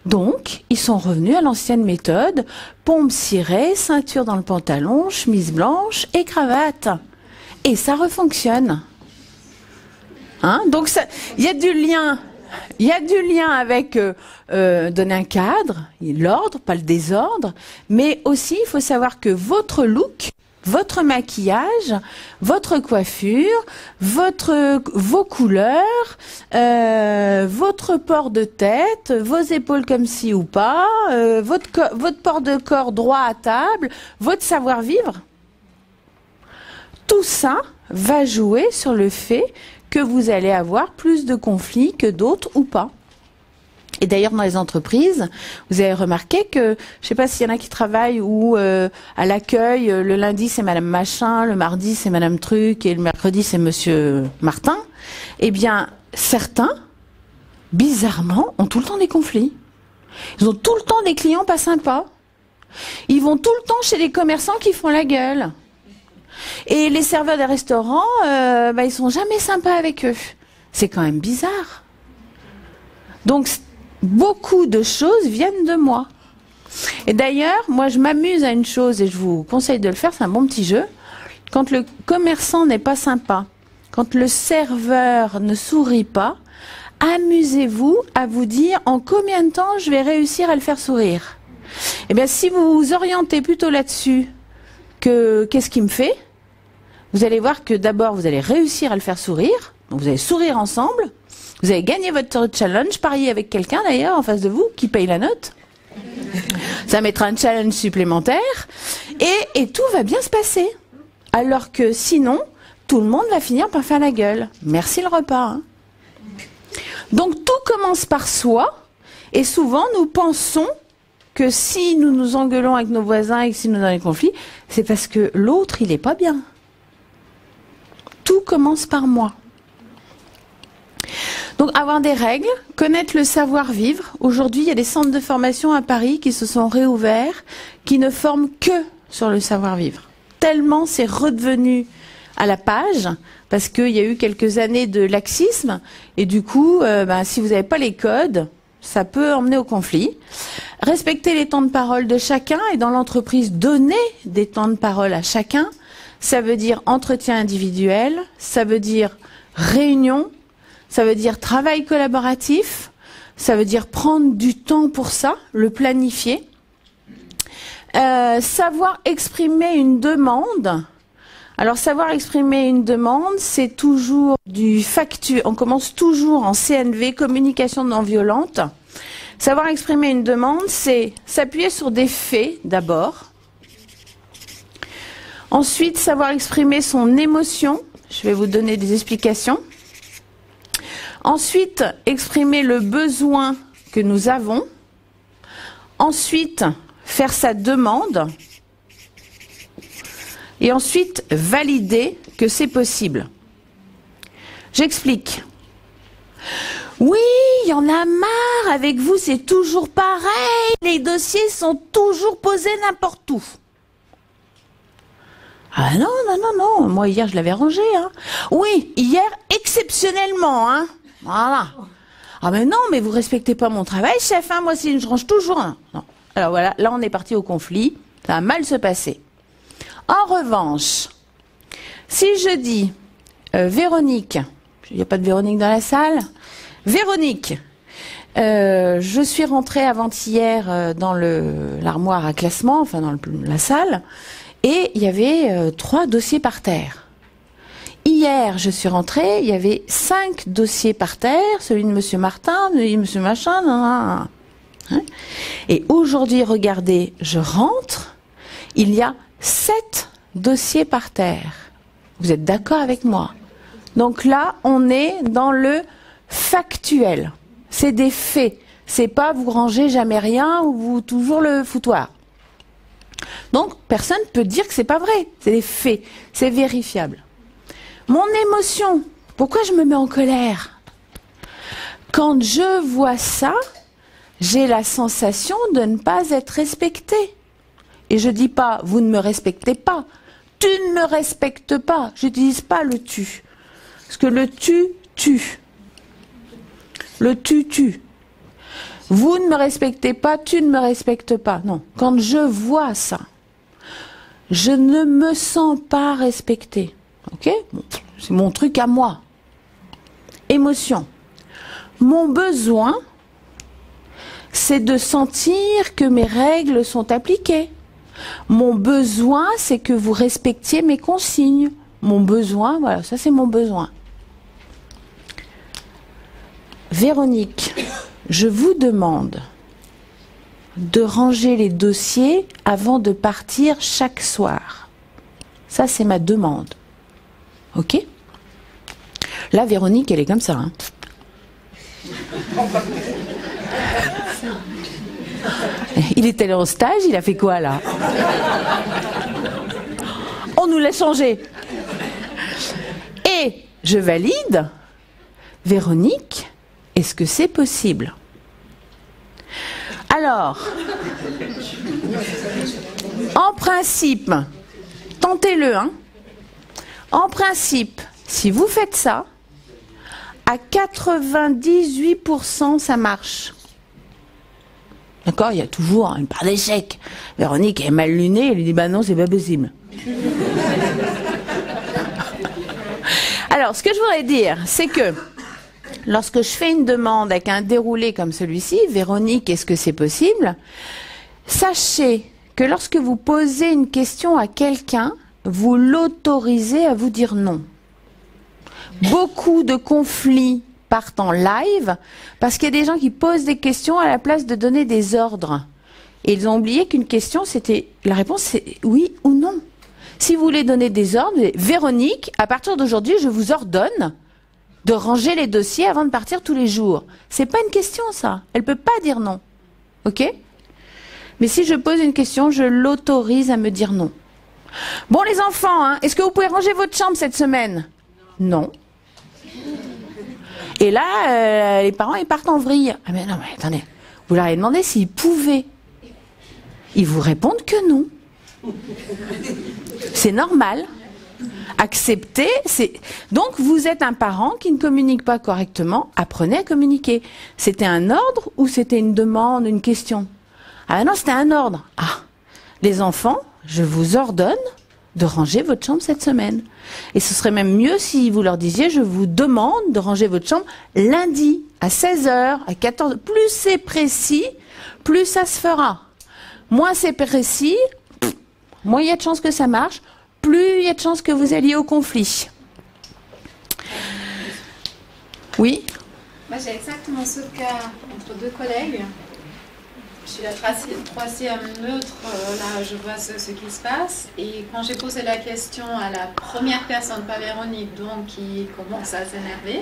Donc, ils sont revenus à l'ancienne méthode, pompe cirée, ceinture dans le pantalon, chemise blanche et cravate. Et ça refonctionne. Hein? Donc, il y a du lien. Il y a du lien avec donner un cadre, l'ordre, pas le désordre, mais aussi il faut savoir que votre look, votre maquillage, votre coiffure, vos couleurs, votre port de tête, vos épaules comme ci ou pas, votre port de corps droit à table, votre savoir-vivre, tout ça va jouer sur le fait que vous allez avoir plus de conflits que d'autres ou pas. Et d'ailleurs, dans les entreprises, vous avez remarqué que, je sais pas s'il y en a qui travaillent ou à l'accueil, le lundi c'est Madame Machin, le mardi c'est Madame Truc et le mercredi c'est Monsieur Martin. Eh bien, certains, bizarrement, ont tout le temps des conflits. Ils ont tout le temps des clients pas sympas. Ils vont tout le temps chez les commerçants qui font la gueule. Et les serveurs des restaurants, ils sont jamais sympas avec eux. C'est quand même bizarre. Donc, beaucoup de choses viennent de moi. Et d'ailleurs, moi, je m'amuse à une chose et je vous conseille de le faire, c'est un bon petit jeu. Quand le commerçant n'est pas sympa, quand le serveur ne sourit pas, amusez-vous à vous dire en combien de temps je vais réussir à le faire sourire. Eh bien, si vous vous orientez plutôt là-dessus que qu'est-ce qui me fait, vous allez voir que d'abord, vous allez réussir à le faire sourire. Donc, vous allez sourire ensemble. Vous avez gagné votre challenge, pariez avec quelqu'un d'ailleurs en face de vous qui paye la note. Ça mettra un challenge supplémentaire et tout va bien se passer. Alors que sinon, tout le monde va finir par faire la gueule. Merci le repas. Hein. Donc tout commence par soi et souvent nous pensons que si nous nous engueulons avec nos voisins et que si nous avons des conflits, c'est parce que l'autre il est pas bien. Tout commence par moi. Donc avoir des règles, connaître le savoir-vivre. Aujourd'hui, il y a des centres de formation à Paris qui se sont réouverts, qui ne forment que sur le savoir-vivre. Tellement c'est redevenu à la page, parce qu'il y a eu quelques années de laxisme, et du coup, si vous n'avez pas les codes, ça peut emmener au conflit. Respecter les temps de parole de chacun et dans l'entreprise, donner des temps de parole à chacun. Ça veut dire entretien individuel, ça veut dire réunion, ça veut dire travail collaboratif, ça veut dire prendre du temps pour ça, le planifier. Savoir exprimer une demande. Alors, savoir exprimer une demande, c'est toujours du factuel. On commence toujours en CNV, communication non violente. Savoir exprimer une demande, c'est s'appuyer sur des faits d'abord. Ensuite, savoir exprimer son émotion. Je vais vous donner des explications. Ensuite, exprimer le besoin que nous avons. Ensuite, faire sa demande. Et ensuite, valider que c'est possible. J'explique. Oui, il y en a marre, avec vous c'est toujours pareil, les dossiers sont toujours posés n'importe où. Ah non, non, non, non, moi hier je l'avais rangé. Hein. Oui, hier exceptionnellement. Hein. Voilà. Ah mais non, mais vous respectez pas mon travail, chef, hein, moi je range toujours. Hein. Non. Alors voilà, là on est parti au conflit, ça va mal se passer. En revanche, si je dis Véronique, il n'y a pas de Véronique dans la salle. Véronique, je suis rentrée avant-hier dans l'armoire à classement, enfin dans la salle, et il y avait 3 dossiers par terre. Hier, je suis rentrée, il y avait 5 dossiers par terre, celui de Monsieur Martin, celui de Monsieur Machin, hein. Et aujourd'hui, regardez, je rentre, il y a 7 dossiers par terre. Vous êtes d'accord avec moi? Donc là, on est dans le factuel. C'est des faits. C'est pas vous rangez jamais rien ou vous toujours le foutoir. Donc, personne ne peut dire que c'est pas vrai. C'est des faits. C'est vérifiable. Mon émotion. Pourquoi je me mets en colère? Quand je vois ça, j'ai la sensation de ne pas être respectée. Et je dis pas, vous ne me respectez pas. Tu ne me respectes pas. Je n'utilise pas le tu. Parce que le tu, tue. Le tu, tue. Vous ne me respectez pas, tu ne me respectes pas. Non. Quand je vois ça, je ne me sens pas respectée. Ok? Bon, c'est mon truc à moi. Émotion. Mon besoin, c'est de sentir que mes règles sont appliquées. Mon besoin, c'est que vous respectiez mes consignes. Mon besoin, voilà, ça c'est mon besoin. Véronique, je vous demande de ranger les dossiers avant de partir chaque soir. Ça, c'est ma demande. Ok? Là, Véronique, elle est comme ça. Hein. Il est allé en stage, il a fait quoi là? On nous l'a changé. Et je valide. Véronique, est-ce que c'est possible? Alors, en principe, tentez-le, hein. En principe, si vous faites ça, à 98%, ça marche. D'accord? Il y a toujours une part d'échec. Véronique est mal lunée, elle lui dit, bah non, c'est pas possible. Alors, ce que je voudrais dire, c'est que lorsque je fais une demande avec un déroulé comme celui-ci, Véronique, est-ce que c'est possible? Sachez que lorsque vous posez une question à quelqu'un, vous l'autorisez à vous dire non. Beaucoup de conflits partent en live parce qu'il y a des gens qui posent des questions à la place de donner des ordres. Et ils ont oublié qu'une question, c'était la réponse, c'est oui ou non. Si vous voulez donner des ordres, Véronique, à partir d'aujourd'hui, je vous ordonne de ranger les dossiers avant de partir tous les jours. C'est pas une question, ça. Elle peut pas dire non. Ok? Mais si je pose une question, je l'autorise à me dire non. Bon, les enfants, hein, est-ce que vous pouvez ranger votre chambre cette semaine? Non. Et là, les parents, ils partent en vrille. Ah mais non, mais attendez. Vous leur avez demandé s'ils pouvaient. Ils vous répondent que non. C'est normal. Accepter, c'est... Donc, vous êtes un parent qui ne communique pas correctement, apprenez à communiquer. C'était un ordre ou c'était une demande, une question? Ah non, c'était un ordre. Ah, les enfants, je vous ordonne de ranger votre chambre cette semaine. Et ce serait même mieux si vous leur disiez, je vous demande de ranger votre chambre lundi à 16 h, à 14 h. Plus c'est précis, plus ça se fera. Moins c'est précis, moins il y a de chances que ça marche, plus il y a de chances que vous alliez au conflit. Oui? Moi, j'ai exactement ce cas entre deux collègues. Je suis la troisième neutre, là je vois ce qui se passe. Et quand j'ai posé la question à la première personne, pas Véronique, donc qui commence à s'énerver,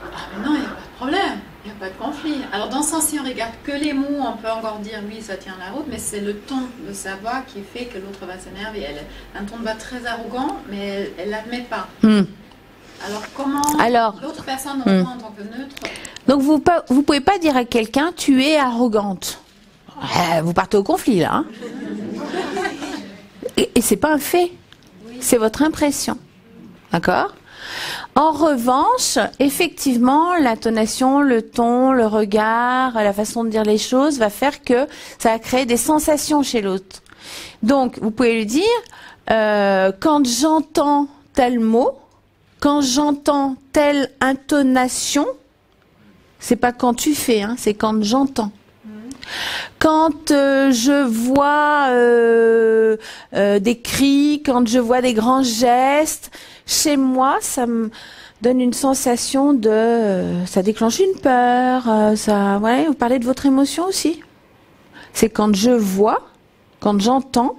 ah mais non, il n'y a pas de problème, il n'y a pas de conflit. Alors dans ce sens, si on regarde que les mots, on peut encore dire oui, ça tient la route, mais c'est le ton de sa voix qui fait que l'autre va s'énerver. Elle a un ton de voix très arrogant, mais elle ne l'admet pas. Alors comment l'autre personne en tant que neutre? Donc vous pouvez pas dire à quelqu'un tu es arrogante. Vous partez au conflit là. Hein. Et c'est pas un fait. C'est votre impression. D'accord? En revanche, effectivement, l'intonation, le ton, le regard, la façon de dire les choses va faire que ça va créer des sensations chez l'autre. Donc, vous pouvez lui dire, quand j'entends tel mot, quand j'entends telle intonation, c'est pas quand tu fais, hein, c'est quand j'entends. Quand je vois des cris, quand je vois des grands gestes, chez moi, ça me donne une sensation de... ça déclenche une peur, ouais, vous parlez de votre émotion aussi. C'est quand je vois, quand j'entends,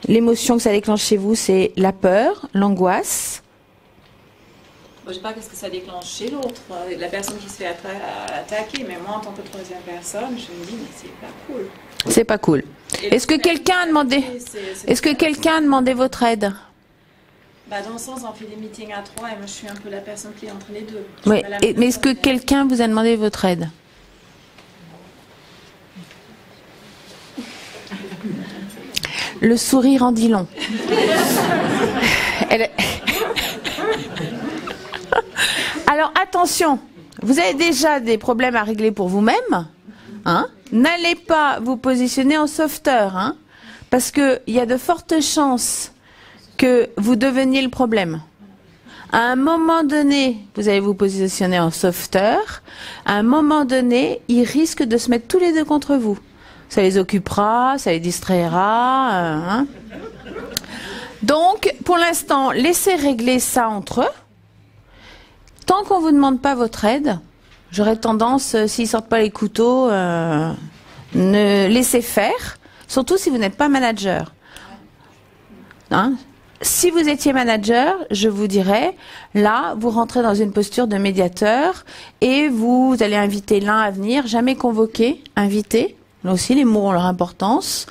l'émotion que ça déclenche chez vous, c'est la peur, l'angoisse. Je ne sais pas qu'est-ce que ça déclenche chez l'autre, la personne qui se fait attaquer, mais moi en tant que troisième personne, je me dis mais c'est pas cool. C'est pas cool. Est-ce que quelqu'un a demandé a demandé votre aide? Dans le sens, on fait des meetings à 3 et moi je suis un peu la personne qui est entre les deux. Oui. Mais est-ce que quelqu'un vous a demandé votre aide? Le sourire en dit long. Alors attention, vous avez déjà des problèmes à régler pour vous-même, hein? N'allez pas vous positionner en sauveteur, hein? Parce qu'il y a de fortes chances que vous deveniez le problème. À un moment donné, vous allez vous positionner en sauveteur. À un moment donné, ils risquent de se mettre tous les deux contre vous. Ça les occupera, ça les distraira. Hein. Donc, pour l'instant, laissez régler ça entre eux. Tant qu'on ne vous demande pas votre aide, j'aurais tendance, s'ils ne sortent pas les couteaux, ne laissez faire. Surtout si vous n'êtes pas manager. Hein? Si vous étiez manager, je vous dirais, là, vous rentrez dans une posture de médiateur et vous allez inviter l'un à venir, jamais convoquer, inviter. Là aussi, les mots ont leur importance.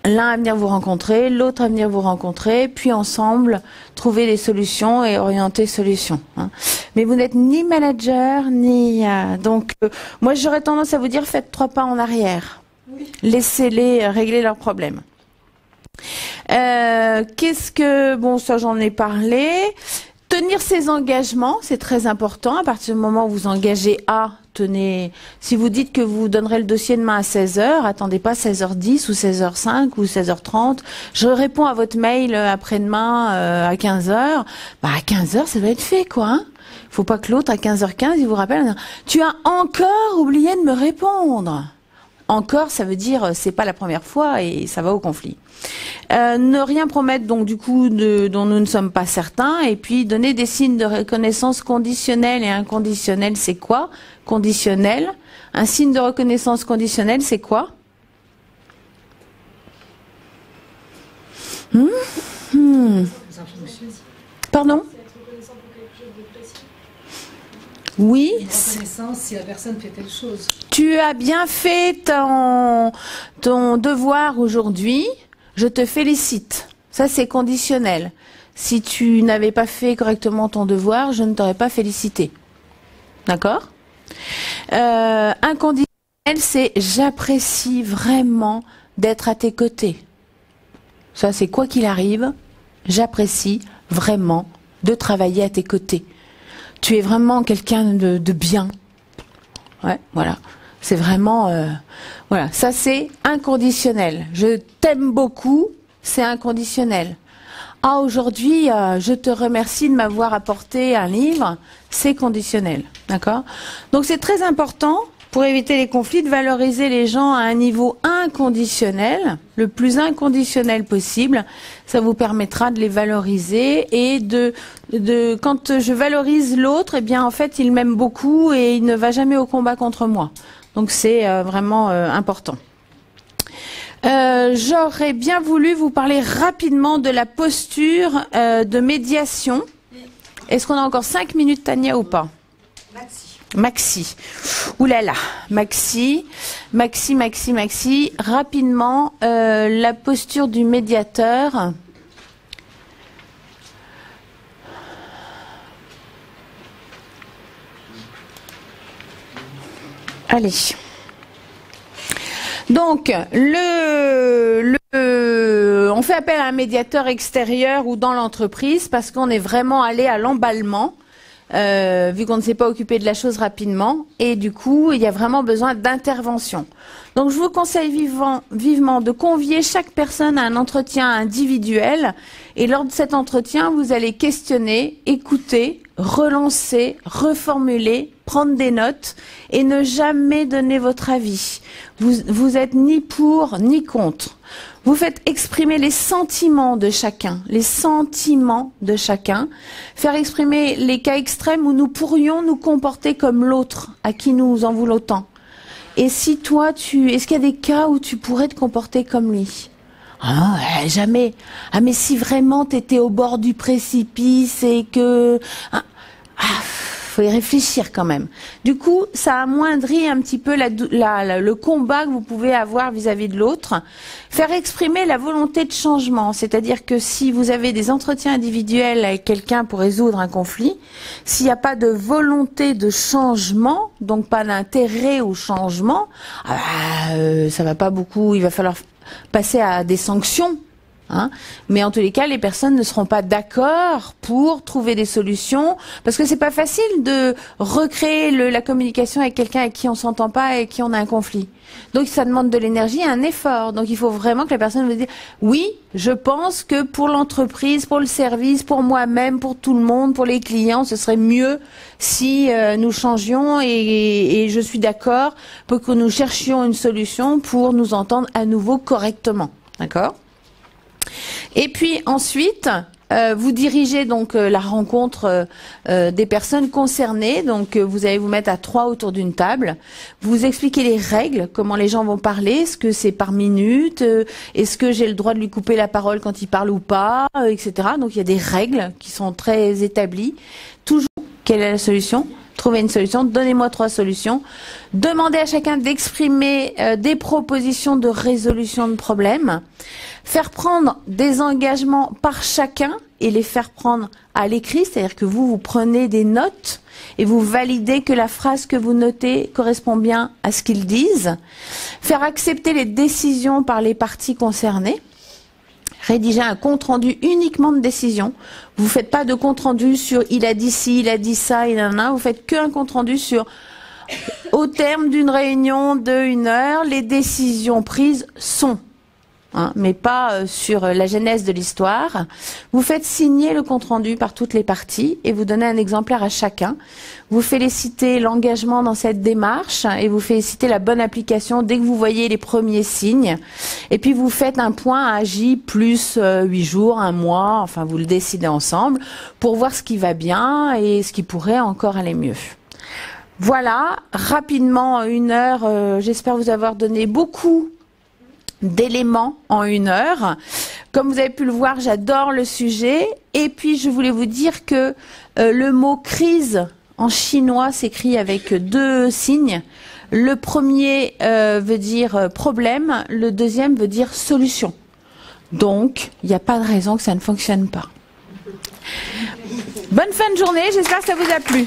L'un à venir vous rencontrer, l'autre à venir vous rencontrer, puis ensemble, trouver des solutions et orienter solutions. Hein. Mais vous n'êtes ni manager, ni... donc, moi, j'aurais tendance à vous dire, faites 3 pas en arrière. Oui. Laissez-les régler leurs problèmes. Bon, ça j'en ai parlé. Tenir ses engagements, c'est très important. À partir du moment où vous engagez tenez. Si vous dites que vous donnerez le dossier demain à 16 h, attendez pas 16h10 ou 16h05 ou 16h30. Je réponds à votre mail après-demain à 15 h. À 15 h, ça va être fait, quoi. Hein. Faut pas que l'autre à 15h15, il vous rappelle. Tu as encore oublié de me répondre. Encore, ça veut dire c'est pas la première fois et ça va au conflit. Ne rien promettre donc du coup dont nous ne sommes pas certains et puis donner des signes de reconnaissance conditionnelle et inconditionnelle, c'est quoi? Conditionnel. Un signe de reconnaissance conditionnelle, c'est quoi? Pardon? Oui. Reconnaissance si la personne fait telle chose. Tu as bien fait ton devoir aujourd'hui. Je te félicite. Ça, c'est conditionnel. Si tu n'avais pas fait correctement ton devoir, je ne t'aurais pas félicité. D'accord? Inconditionnel, c'est j'apprécie vraiment d'être à tes côtés. Ça, c'est quoi qu'il arrive, j'apprécie vraiment de travailler à tes côtés. Tu es vraiment quelqu'un de bien. Ouais, voilà. C'est vraiment... voilà, ça c'est inconditionnel. Je t'aime beaucoup, c'est inconditionnel. Ah, aujourd'hui, je te remercie de m'avoir apporté un livre, c'est conditionnel. D'accord? Donc c'est très important, pour éviter les conflits, de valoriser les gens à un niveau inconditionnel, le plus inconditionnel possible. Ça vous permettra de les valoriser et quand je valorise l'autre, eh bien en fait il m'aime beaucoup et il ne va jamais au combat contre moi. Donc c'est vraiment important. J'aurais bien voulu vous parler rapidement de la posture de médiation. Est-ce qu'on a encore 5 minutes, Tania, ou pas? Maxi. Ouh là là. Maxi. Rapidement, la posture du médiateur. Allez. Donc, on fait appel à un médiateur extérieur ou dans l'entreprise parce qu'on est vraiment allé à l'emballement. Vu qu'on ne s'est pas occupé de la chose rapidement, et du coup, il y a vraiment besoin d'intervention. Donc, je vous conseille vivement de convier chaque personne à un entretien individuel, et lors de cet entretien, vous allez questionner, écouter, relancer, reformuler, prendre des notes, et ne jamais donner votre avis. Vous êtes ni pour, ni contre. Vous faites exprimer les sentiments de chacun, faire exprimer les cas extrêmes où nous pourrions nous comporter comme l'autre, à qui nous en voulons tant. Et si toi, est-ce qu'il y a des cas où tu pourrais te comporter comme lui? Ah, jamais. Ah, mais si vraiment t'étais au bord du précipice et que... faut y réfléchir quand même. Du coup, ça amoindrit un petit peu le combat que vous pouvez avoir vis-à-vis de l'autre. Faire exprimer la volonté de changement, c'est-à-dire que si vous avez des entretiens individuels avec quelqu'un pour résoudre un conflit, s'il n'y a pas de volonté de changement, donc pas d'intérêt au changement, ça va pas beaucoup, il va falloir passer à des sanctions. Mais en tous les cas, les personnes ne seront pas d'accord pour trouver des solutions, parce que c'est pas facile de recréer la communication avec quelqu'un avec qui on s'entend pas et avec qui on a un conflit. Donc ça demande de l'énergie et un effort. Donc il faut vraiment que la personne vous dise oui, je pense que pour l'entreprise, pour le service, pour moi-même, pour tout le monde, pour les clients, ce serait mieux si nous changions et je suis d'accord pour que nous cherchions une solution pour nous entendre à nouveau correctement. D'accord ? Et puis ensuite, vous dirigez donc la rencontre des personnes concernées. Donc vous allez vous mettre à 3 autour d'une table. Vous expliquez les règles, comment les gens vont parler. Est-ce que c'est par minute? Est-ce que j'ai le droit de lui couper la parole quand il parle ou pas, etc. Donc il y a des règles qui sont très établies. Toujours, quelle est la solution? Trouver une solution, donnez-moi 3 solutions. Demandez à chacun d'exprimer des propositions de résolution de problèmes. Faire prendre des engagements par chacun et les faire prendre à l'écrit, c'est-à-dire que vous prenez des notes et vous validez que la phrase que vous notez correspond bien à ce qu'ils disent. Faire accepter les décisions par les parties concernées. Rédiger un compte-rendu uniquement de décision. Vous ne faites pas de compte-rendu sur il a dit ci, il a dit ça, et nanana. Vous faites qu'un compte-rendu sur au terme d'une réunion de 1 heure, les décisions prises sont. Mais pas sur la genèse de l'histoire. Vous faites signer le compte-rendu par toutes les parties et vous donnez un exemplaire à chacun. Vous félicitez l'engagement dans cette démarche et vous félicitez la bonne application dès que vous voyez les premiers signes. Et puis vous faites un point à J plus 8 jours, 1 mois, enfin vous le décidez ensemble pour voir ce qui va bien et ce qui pourrait encore aller mieux. Voilà, rapidement 1 heure, j'espère vous avoir donné beaucoup d'éléments en 1 heure. Comme vous avez pu le voir, j'adore le sujet. Et puis, je voulais vous dire que le mot crise en chinois s'écrit avec 2 signes. Le premier veut dire problème, le deuxième veut dire solution. Donc, il n'y a pas de raison que ça ne fonctionne pas. Bonne fin de journée, j'espère que ça vous a plu.